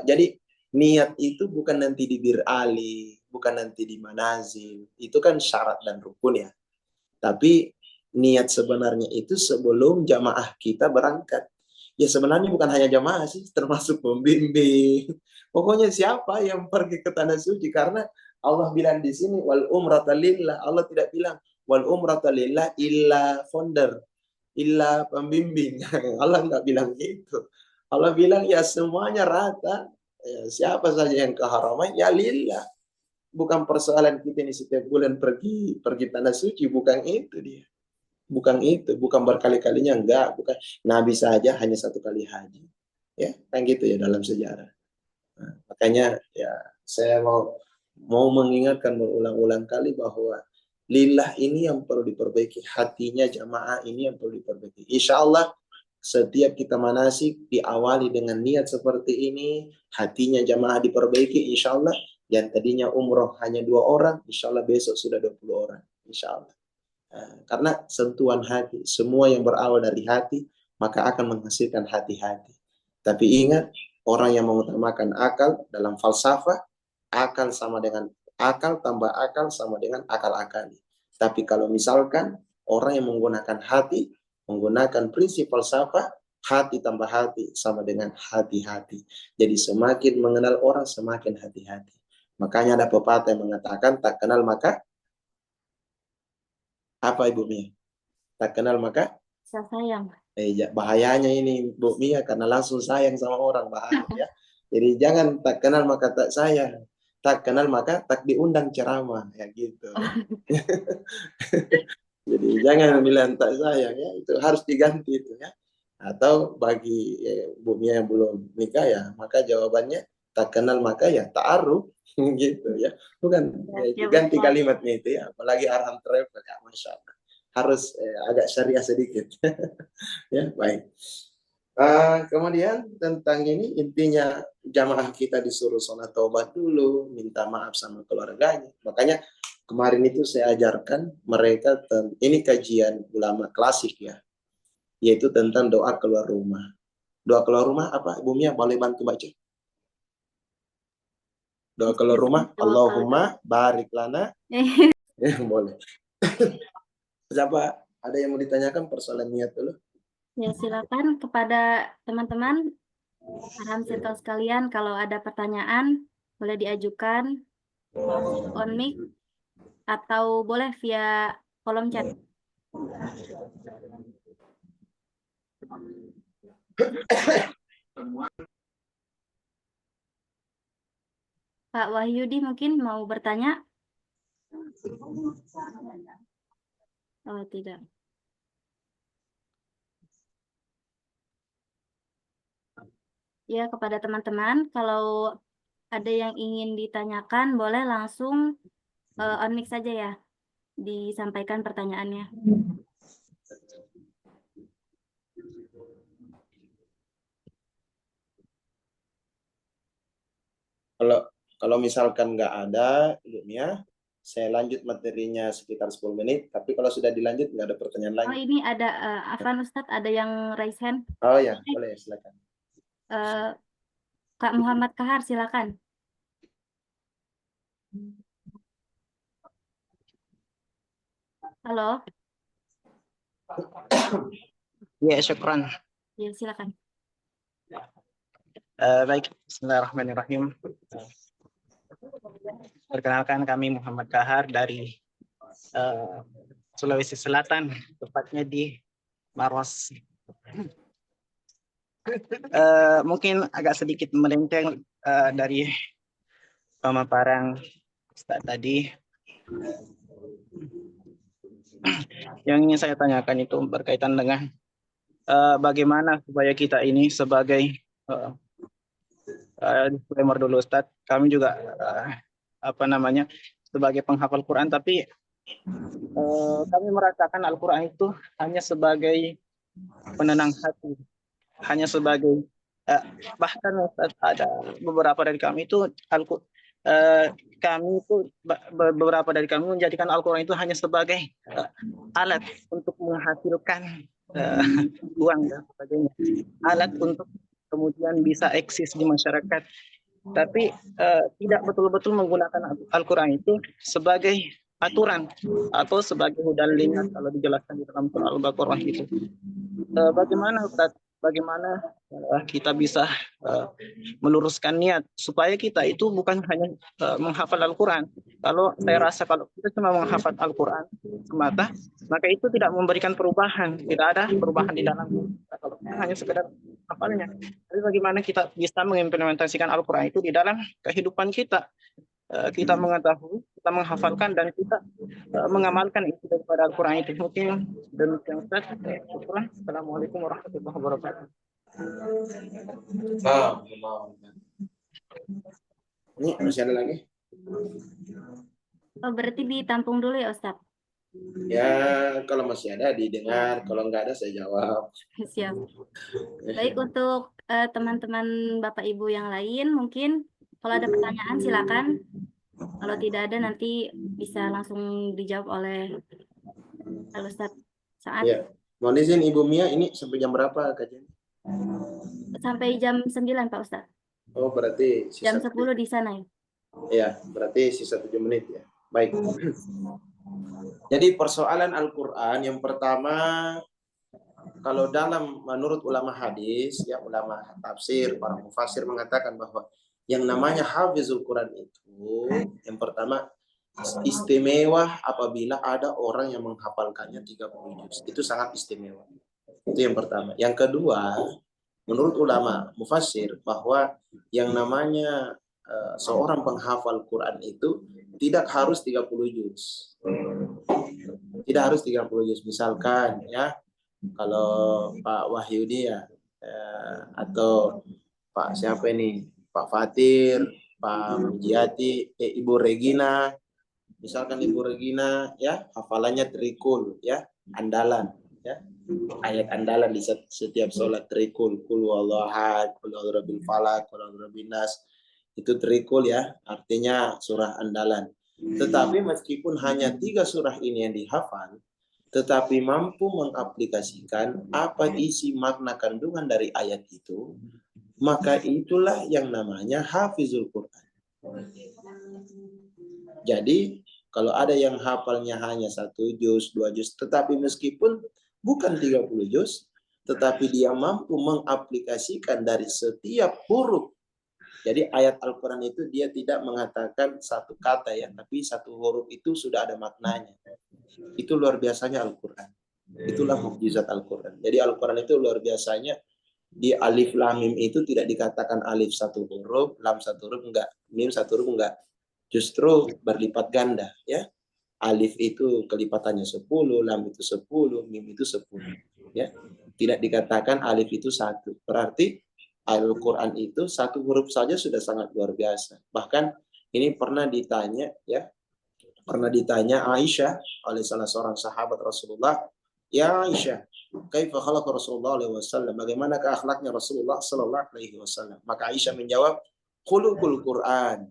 Jadi niat itu bukan nanti di Bir Ali, bukan nanti di manazil. Itu kan syarat dan rukun ya. Tapi niat sebenarnya itu sebelum jamaah kita berangkat. Ya sebenarnya bukan hanya jamaah sih, termasuk pembimbing. Pokoknya siapa yang pergi ke tanah suci, karena Allah bilang di sini wal umrata lillah. Allah tidak bilang wal umrata lillah illa founder, illa pembimbing. Allah nggak bilang gitu. Allah bilang ya semuanya rata. Ya, siapa saja yang ke haramain ya lillah. Bukan persoalan kita ini setiap bulan pergi tanah suci, bukan itu dia. Bukan itu, bukan berkali-kalinya, enggak, bukan. Nabi saja hanya 1 kali haji. Ya, kan gitu ya dalam sejarah. Nah, makanya ya saya mau mengingatkan berulang-ulang kali bahwa lillah ini yang perlu diperbaiki, hatinya jamaah ini yang perlu diperbaiki. Insya Allah setiap kita manasik diawali dengan niat seperti ini, hatinya jamaah diperbaiki, insya Allah. Yang tadinya umroh hanya 2 orang, insya Allah besok sudah 20 orang, insya Allah. Karena sentuhan hati, semua yang berawal dari hati, maka akan menghasilkan hati-hati. Tapi ingat, orang yang mengutamakan akal dalam falsafah, akal sama dengan akal tambah akal sama dengan akal-akali. Tapi kalau misalkan orang yang menggunakan hati, menggunakan prinsip falsafah, hati tambah hati sama dengan hati-hati. Jadi semakin mengenal orang, semakin hati-hati. Makanya ada pepatah yang mengatakan, tak kenal maka apa Ibu Mia? Tak kenal maka sayang. Bahayanya ini Bu Mia, karena langsung sayang sama orang, bahaya ya. Jadi jangan tak kenal maka tak sayang, tak kenal maka tak diundang ceramah ya gitu. Jadi jangan bilang tak sayang ya, itu harus diganti itu ya. Atau bagi Bu Mia yang belum nikah ya, maka jawabannya tak kenal maka ya ta'aruf gitu ya. Bukan ya, itu ganti kalimatnya itu ya, apalagi Arham Travel ya, Masya Allah. Harus agak syariah sedikit. Ya, baik. Kemudian tentang ini intinya jamaah kita disuruh sholat taubat dulu, minta maaf sama keluarganya. Makanya kemarin itu saya ajarkan mereka, ini kajian ulama klasik ya, yaitu tentang doa keluar rumah. Doa keluar rumah apa? Ibu Mia boleh bantu baca? Doa keluar rumah, Allahumma barik lana. Boleh. Siapa? Ada yang mau ditanyakan persoalan niat dulu? Ya, silakan kepada teman-teman Arham Circle sekalian, kalau ada pertanyaan boleh diajukan on mic atau boleh via kolom chat. Pak Wahyudi mungkin mau bertanya? Oh, tidak. Ya, kepada teman-teman, kalau ada yang ingin ditanyakan, boleh langsung on mic saja ya, disampaikan pertanyaannya. Kalau misalkan nggak ada, Ibu Mia, saya lanjut materinya sekitar 10 menit. Tapi kalau sudah dilanjut, nggak ada pertanyaan lagi. Oh, ini ada, Afan Ustadz, ada yang raise hand. Oh ya, boleh, silakan. Kak Muhammad Kahar, silakan. Halo. Ya, syukran. Ya, silakan. Baik, bismillahirrahmanirrahim. Perkenalkan, kami Muhammad Kahar dari Sulawesi Selatan, tepatnya di Maros. Mungkin agak sedikit melenceng dari pemaparan Ustaz tadi. Yang ingin saya tanyakan itu berkaitan dengan bagaimana supaya kita ini sebagai disclaimer dulu Ustaz, kami juga sebagai penghafal Quran, tapi kami merasakan Al-Quran itu hanya sebagai penenang hati, hanya sebagai bahkan Ustaz, ada beberapa dari kami itu beberapa dari kami menjadikan Al-Quran itu hanya sebagai alat untuk menghasilkan uang dan sebagainya, alat untuk kemudian bisa eksis di masyarakat, tapi tidak betul-betul menggunakan Al-Quran itu sebagai aturan atau sebagai hudal linnas kalau dijelaskan di dalam surah Al-Baqarah itu. Bagaimana Ustaz, bagaimana kita bisa meluruskan niat supaya kita itu bukan hanya menghafal Al-Quran. Kalau saya rasa kalau kita cuma menghafal Al-Quran semata, maka itu tidak memberikan perubahan, tidak ada perubahan di dalam. Kalau hanya sekedar hafalnya, tapi bagaimana kita bisa mengimplementasikan Al-Quran itu di dalam kehidupan kita? Kita mengetahui, kita menghafalkan, dan kita mengamalkan isi daripada Al-Quran itu. Mungkin demikian Ustaz. Assalamualaikum warahmatullahi wabarakatuh. Ini masih ada lagi? Oh, berarti ditampung dulu ya Ustaz? Ya, kalau masih ada didengar, kalau nggak ada saya jawab. Siap. Baik, untuk teman-teman Bapak Ibu yang lain, mungkin kalau ada pertanyaan silakan. Kalau tidak ada nanti bisa langsung dijawab oleh Al-Ustadz Saad. Ya. Mohon izin Ibu Mia, ini sampai jam berapa kajian? Sampai jam 9 Pak Ustadz. Oh, berarti jam 10 di sana ya? Ya, berarti sisa 7 menit ya. Baik. Jadi persoalan Al-Quran yang pertama, kalau menurut ulama hadis, ya ulama tafsir, para mufassir mengatakan bahwa yang namanya hafizul Quran itu, yang pertama istimewa apabila ada orang yang menghafalkannya 30 juz. Itu sangat istimewa. Itu yang pertama. Yang kedua, menurut ulama mufassir bahwa yang namanya seorang penghafal Quran itu tidak harus 30 juz. Tidak harus 30 juz. Misalkan ya, Kalau Pak Wahyudi ya, atau Pak siapa ini, Pak Fatir, Pak Mujiati, Ibu Regina, misalkan Ibu Regina ya hafalannya trikul ya, andalan ya, ayat andalan di setiap sholat trikul, kul huwallahu ahad, kul a'udzu birabbil falaq, kul a'udzu birabbin nas, itu trikul ya, artinya surah andalan. Tetapi meskipun hanya 3 surah ini yang dihafal, tetapi mampu mengaplikasikan apa isi makna kandungan dari ayat itu, maka itulah yang namanya hafizul Quran. Jadi kalau ada yang hafalnya hanya 1 juz, 2 juz, tetapi meskipun bukan 30 juz, tetapi dia mampu mengaplikasikan dari setiap huruf. Jadi ayat Al-Quran itu dia tidak mengatakan satu kata ya, tapi satu huruf itu sudah ada maknanya. Itu luar biasanya Al-Quran. Itulah mukjizat Al-Quran. Jadi Al-Quran itu luar biasanya. Di alif lam mim itu tidak dikatakan alif 1 huruf, lam 1 huruf, enggak, mim 1 huruf, enggak. Justru berlipat ganda ya. Alif itu kelipatannya 10, lam itu 10, mim itu 10 ya. Tidak dikatakan alif itu 1. Berarti Al-Quran itu 1 huruf saja sudah sangat luar biasa. Bahkan ini pernah ditanya ya, pernah ditanya Aisyah oleh salah seorang sahabat Rasulullah, ya Aisyah, kaifa khalaqa Rasulullah alaihi wasallam, bagaimana akhlaknya Rasulullah sallallahu alaihi wasallam? Maka Aisyah menjawab, khuluqul Quran.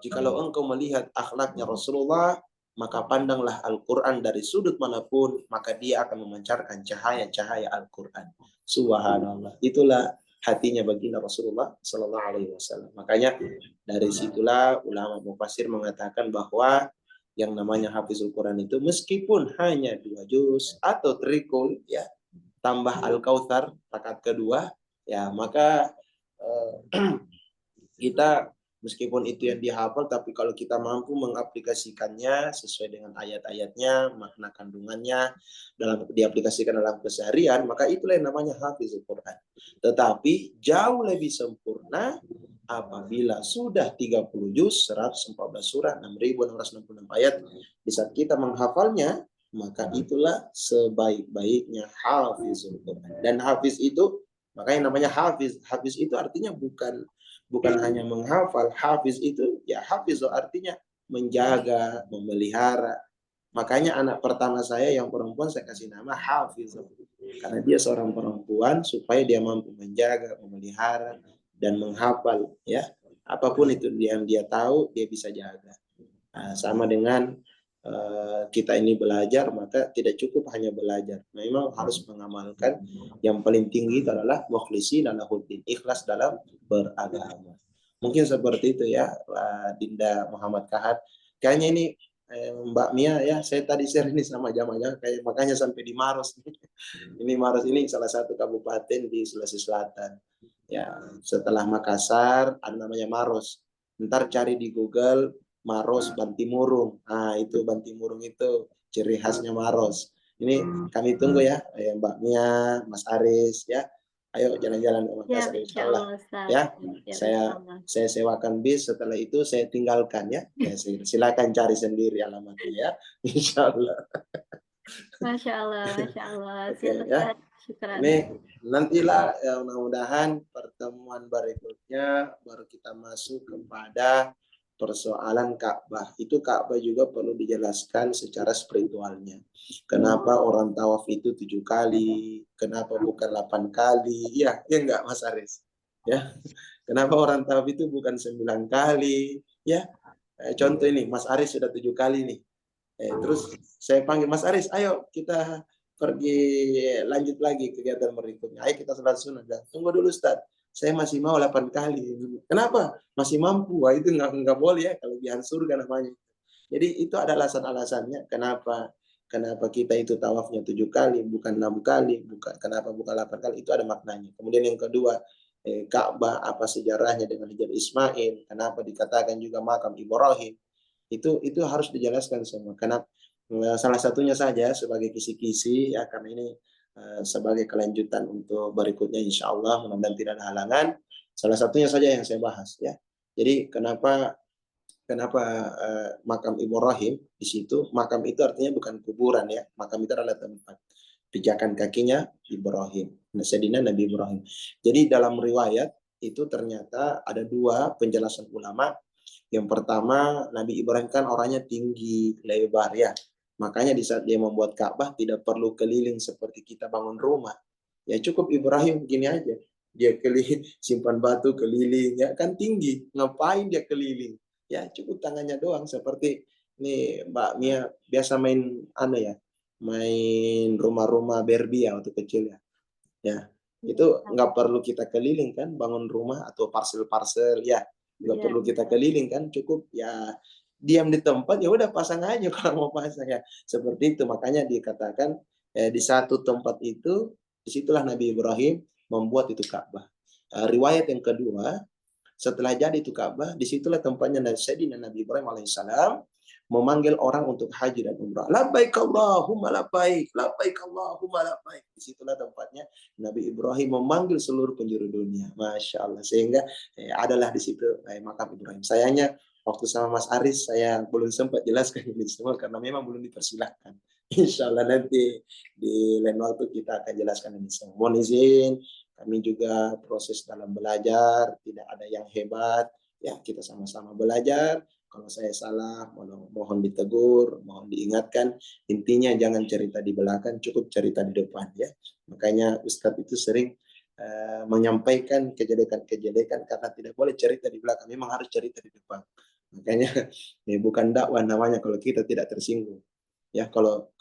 Jikalau engkau melihat akhlaknya Rasulullah, maka pandanglah Al-Quran dari sudut manapun, maka dia akan memancarkan cahaya-cahaya Al-Quran. Subhanallah. Itulah hatinya baginda Rasulullah Sallallahu Alaihi Wasallam. Makanya dari situlah ulama mufassir mengatakan bahwa yang namanya hafizul Quran itu meskipun hanya 2 juz atau trikul ya, tambah Al-Kautsar rakaat kedua ya, maka kita meskipun itu yang dihafal, tapi kalau kita mampu mengaplikasikannya sesuai dengan ayat-ayatnya, makna kandungannya, dalam diaplikasikan dalam keseharian, maka itulah yang namanya hafizul Quran. Tetapi jauh lebih sempurna apabila sudah 30 juz, 114 surah, 6.666 ayat, di saat kita menghafalnya, maka itulah sebaik-baiknya hafizul Quran. Dan hafiz itu, makanya namanya hafiz. Hafiz itu artinya bukan hanya menghafal. Hafiz itu ya hafiz artinya menjaga, memelihara. Makanya anak pertama saya yang perempuan saya kasih nama Hafiz, karena dia seorang perempuan supaya dia mampu menjaga, memelihara dan menghafal ya. Apapun itu yang dia tahu dia bisa jaga. Nah, sama dengan kita ini belajar, maka tidak cukup hanya belajar. Memang harus mengamalkan. Yang paling tinggi adalah mukhlisi dan lahuddin, ikhlas dalam beragama. Mungkin seperti itu ya, Dinda Muhammad Kahat. Kayaknya ini Mbak Mia ya, saya tadi share ini sama jamaahnya, kayak makanya sampai di Maros. Ini Maros ini salah satu kabupaten di Sulawesi Selatan. Ya, setelah Makassar ada namanya Maros. Ntar cari di Google Maros Bantimurung. Nah, itu Bantimurung itu ciri khasnya Maros. Ini kami tunggu ya, Mbak Mia, Mas Aris ya. Ayo jalan-jalan ke Makassar insyaallah. Ya, saya sewakan bis, setelah itu saya tinggalkan ya. Silakan cari sendiri alamatnya ya. Insyaallah. Masya Allah, Masya Allah. Okay, ya. Ini nantilah ya, mudah-mudahan pertemuan berikutnya baru kita masuk kepada persoalan Ka'bah. Itu Ka'bah juga perlu dijelaskan secara spiritualnya. Kenapa orang tawaf itu 7 kali? Kenapa bukan 8 kali? Ya enggak Mas Aris? Ya. Kenapa orang tawaf itu bukan 9 kali? Ya. Contoh ini, Mas Aris sudah 7 kali nih. Terus saya panggil Mas Aris, ayo kita pergi lanjut lagi kegiatan berikutnya. Ayo kita sholat sunnah. Tunggu dulu Ustaz. Saya masih mau 8 kali. Kenapa? Masih mampu. Wah, itu nggak boleh ya, kelebihan surga namanya. Jadi itu ada alasan-alasannya kenapa kita itu tawafnya 7 kali, bukan 6 kali, kenapa bukan 8 kali, itu ada maknanya. Kemudian yang kedua, Ka'bah apa sejarahnya dengan Hajar Ismail, kenapa dikatakan juga makam Ibrahim. Itu harus dijelaskan semua. Karena salah satunya saja sebagai kisi-kisi ya, karena ini sebagai kelanjutan untuk berikutnya insya Allah, mudah-mudahan tidak ada halangan. Salah satunya saja yang saya bahas ya. Jadi kenapa makam Ibrahim di situ? Makam itu artinya bukan kuburan ya. Makam itu adalah tempat. pijakan kakinya Ibrahim, Sayyidina Nabi Ibrahim. Jadi dalam riwayat itu ternyata ada dua penjelasan ulama. Yang pertama, Nabi Ibrahim kan orangnya tinggi, lebar ya. Makanya di saat dia membuat Ka'bah tidak perlu keliling seperti kita bangun rumah. Ya cukup Ibrahim gini aja. Dia keliling, simpan batu keliling, ya kan tinggi. Ngapain dia keliling? Ya cukup tangannya doang. Seperti nih Mbak Mia biasa main main rumah-rumah Barbie ya waktu kecil ya. Ya, itu nggak perlu kita keliling kan, bangun rumah atau parcel-parcel ya, nggak perlu kita keliling kan, cukup ya diam di tempat ya udah pasang aja kalau mau pasang ya. Seperti itu makanya dikatakan di satu tempat itu disitulah Nabi Ibrahim membuat itu Ka'bah. Riwayat yang kedua, setelah jadi itu Ka'bah, disitulah tempatnya Sayyidina Nabi Ibrahim alaihissalam memanggil orang untuk haji dan umrah. Labbaik Allahumma labbaik, labbaik Allahumma labbaik. Disitulah tempatnya Nabi Ibrahim memanggil seluruh penjuru dunia. Masya Allah. Sehingga adalah di situ makam Ibrahim. Sayangnya waktu sama Mas Aris saya belum sempat jelaskan ini semua karena memang belum dipersilahkan. Insya Allah nanti di lain waktu kita akan jelaskan ini semua. Mohon izin, kami juga proses dalam belajar, tidak ada yang hebat. Ya, kita sama-sama belajar. Kalau saya salah, mohon ditegur, mohon diingatkan. Intinya jangan cerita di belakang, cukup cerita di depan ya. Makanya Ustadz itu sering menyampaikan kejelekan-kejelekan karena tidak boleh cerita di belakang, memang harus cerita di depan. Makanya ini bukan dakwah namanya kalau kita tidak tersinggung. Ya, kalau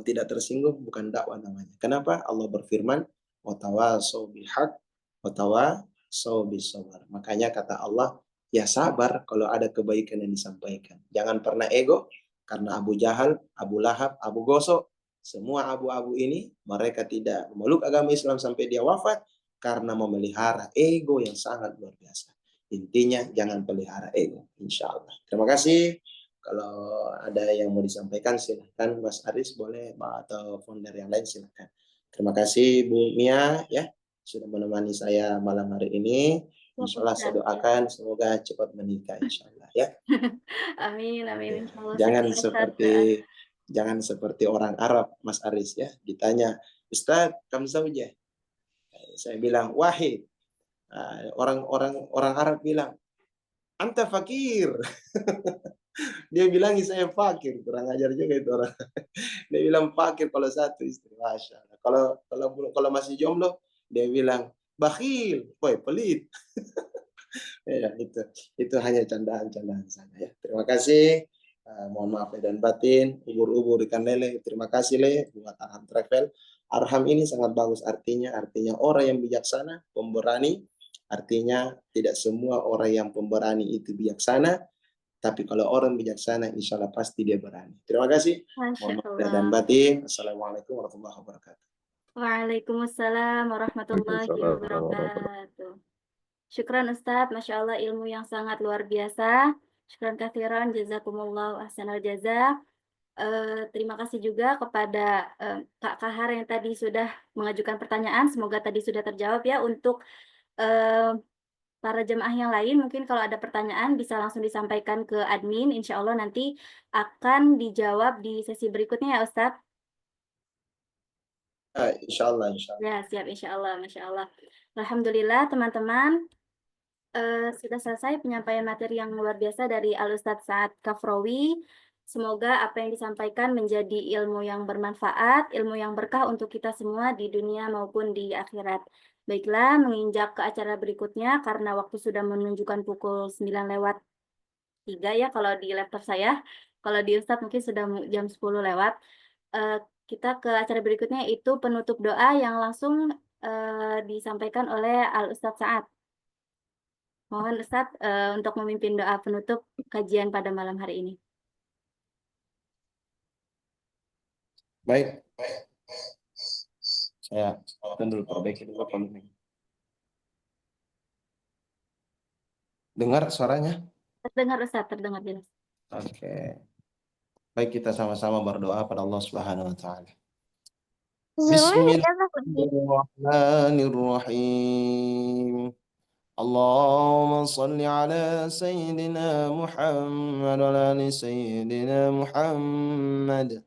tidak tersinggung bukan dakwah namanya. Kenapa? Allah berfirman, "Wa tawasau bil haq, wa tawasau bis sabr." Makanya kata Allah, ya sabar kalau ada kebaikan yang disampaikan. Jangan pernah ego, karena Abu Jahal, Abu Lahab, Abu Gosok, semua abu-abu ini, mereka tidak memeluk agama Islam sampai dia wafat, karena memelihara ego yang sangat luar biasa. Intinya, jangan pelihara ego, insya Allah. Terima kasih. Kalau ada yang mau disampaikan, silahkan Mas Aris, boleh, atau founder yang lain, silahkan. Terima kasih Bu Mia, ya, sudah menemani saya malam hari ini. Insya Allah saya doakan semoga cepat menikah insya Allah ya. Amin, amin. Insya Allah. Jangan seperti orang Arab Mas Aris ya. Ditanya, Ustadz, kam zaujah? Saya bilang wahid. Orang Arab bilang, anta fakir. Dia bilang saya fakir, kurang ajar juga itu orang. Dia bilang fakir kalau satu istri, masya Allah. Kalau masih jomblo, dia bilang bakhil, boy pelit. Ya, itu hanya candaan-candaan saja ya. Terima kasih. Mohon maaf dan batin, ubur-ubur ikan lele. Terima kasih Le buat Arham Travel. Arham ini sangat bagus artinya orang yang bijaksana, pemberani. Artinya tidak semua orang yang pemberani itu bijaksana, tapi kalau orang bijaksana, insya Allah pasti dia berani. Terima kasih. Mohon maaf dan batin. Assalamualaikum warahmatullahi wabarakatuh. Waalaikumsalam warahmatullahi wabarakatuh. Syukran Ustadz, Masya Allah ilmu yang sangat luar biasa. Syukran kathiran, jazakumullah ahsanal jazak. Terima kasih juga kepada Kak Kahar yang tadi sudah mengajukan pertanyaan. Semoga tadi sudah terjawab ya. Untuk para jemaah yang lain, mungkin kalau ada pertanyaan bisa langsung disampaikan ke admin. Insya Allah nanti akan dijawab di sesi berikutnya ya Ustadz. Insya Allah. Ya, siap insya Allah. Masya Allah. Alhamdulillah teman-teman. Sudah selesai penyampaian materi yang luar biasa dari Al-Ustadz Sa'ad Kafrawi. Semoga apa yang disampaikan menjadi ilmu yang bermanfaat, ilmu yang berkah untuk kita semua di dunia maupun di akhirat. Baiklah, menginjak ke acara berikutnya karena waktu sudah menunjukkan pukul 9:03 ya kalau di laptop saya. Kalau di Ustadz mungkin sudah jam 10 lewat. Kita ke acara berikutnya itu penutup doa yang langsung disampaikan oleh Al-Ustadz Sa'ad. Mohon Ustadz untuk memimpin doa penutup kajian pada malam hari ini. Baik. Saya dulu perbaiki dulu ini. Dengar suaranya? Terdengar Ustadz, terdengar jelas. Oke. Baik, kita sama-sama berdoa pada Allah Subhanahu wa taala. Bismillahirrahmanirrahim. Allahumma salli ala Sayyidina Muhammad wa ala Sayyidina Muhammad.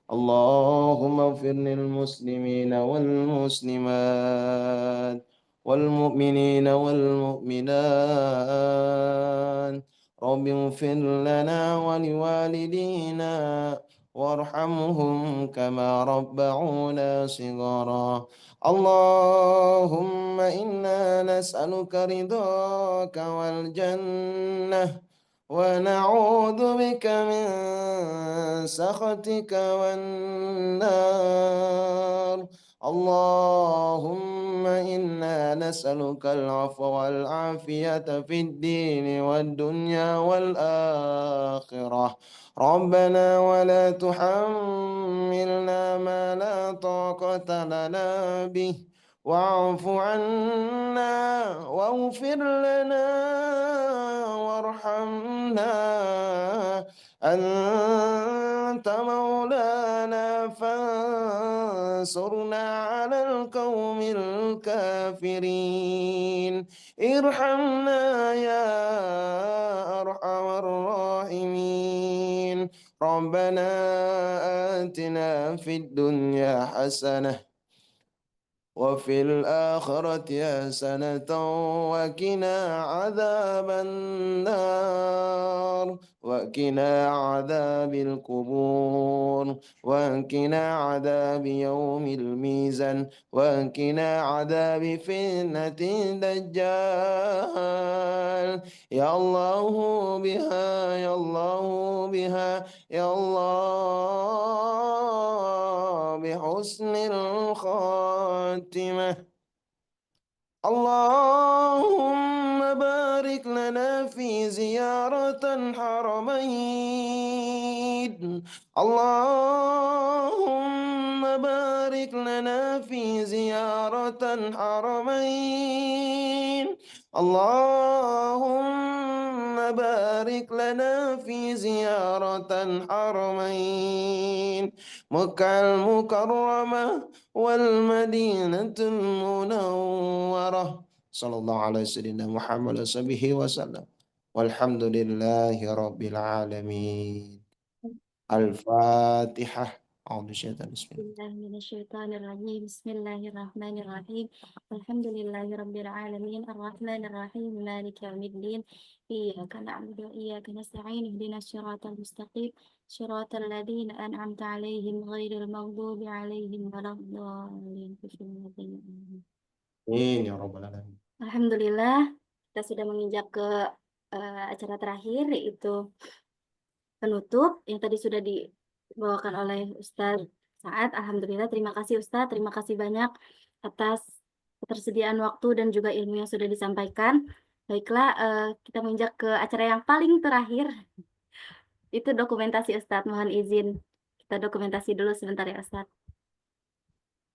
اللهم اغفر للمسلمين والمسلمات والمؤمنين والمؤمنات. رب اغفر لنا ولوالدينا وارحمهم كما ربعونا صغارا. اللهم إنا نسألك رضاك والجنة ونعوذ بك من سخطك والنار. اللهم إنا نسألك العفو والعافية في الدين والدنيا والآخرة. ربنا ولا تحملنا ما لا طاقة لنا به واعف عنا واغفر لنا وارحمنا. أنت مولانا فانصرنا على القوم الكافرين. ارحمنا يا أرحم الراحمين. ربنا آتنا في الدنيا حسنة وفي الآخرة حسنة وقنا عذاب النار وقنا عذاب القبور وقنا عذاب يوم الميزان وقنا عذاب فتنة الدجال. يا الله بها يا الله بها يا الله بحسن الخاتمة. اللهم بارك لنا في زيارة الحرمين. اللهم بارك لنا في زيارة الحرمين. اللهم بارك لنا في زيارة الحرمين مكة المكرمة والمدينة المنورة. صلى الله على سيدنا محمد وصحبه وسلم والحمد لله رب العالمين. الفاتحة. أعوذ بالشيطان بسم الله. بالله من الشيطان الرجيم. بسم الله الرحمن الرحيم. الحمد لله رب العالمين الرحمن الرحيم مالك يوم الدين. إياك نعبد وإياك نستعين اهدنا الصراط المستقيم صراط الذين أنعمت عليهم غير المغضوب عليهم ولا الضالين. Amin ya rabbal alamin. Alhamdulillah, kita sudah menginjak ke acara terakhir, yaitu penutup yang tadi sudah dibawakan oleh Ustadz Saad. Alhamdulillah, terima kasih Ustadz, terima kasih banyak atas ketersediaan waktu dan juga ilmu yang sudah disampaikan. Baiklah, kita menginjak ke acara yang paling terakhir, itu dokumentasi Ustadz. Mohon izin kita dokumentasi dulu sebentar ya Ustadz.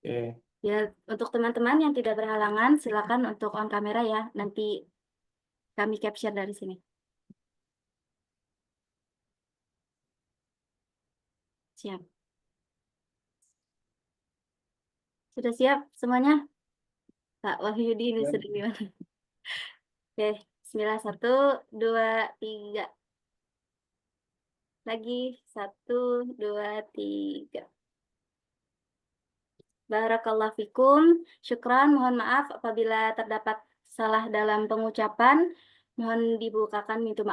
Oke. Ya, untuk teman-teman yang tidak berhalangan, silakan untuk on kamera ya. Nanti kami capture dari sini. Siap. Sudah siap semuanya? Pak Wahyudi ini sudah gimana? Oke, bismillah. 1, 2, 3. Lagi. 1, 2, 3. Barakallahu fikum. Syukran. Mohon maaf apabila terdapat salah dalam pengucapan. Mohon dibukakan pintu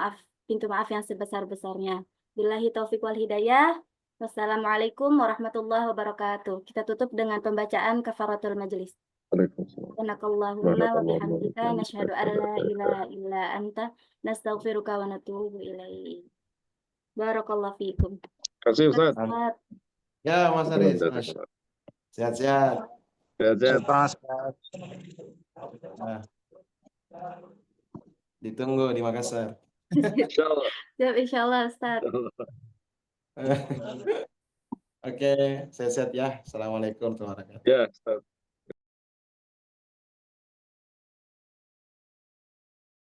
maaf yang sebesar-besarnya. Billahi taufiq wal hidayah. Wassalamualaikum warahmatullahi wabarakatuh. Kita tutup dengan pembacaan kafaratul majlis. Subhanakallahumma wa bihamdika nasyhadu an la ilaha illa anta nastaghfiruka wa natubu ilaik. Barakallahu fikum. Terima kasih Ustaz. Ya Mas Aris. Sehat-sehat. Sehat-sehat. Nah, ditunggu di Makassar. Insyaallah. Siap, insyaallah Ustaz. Oke, sehat-sehat ya. Assalamualaikum warahmatullahi wabarakatuh. Ya, Ustaz.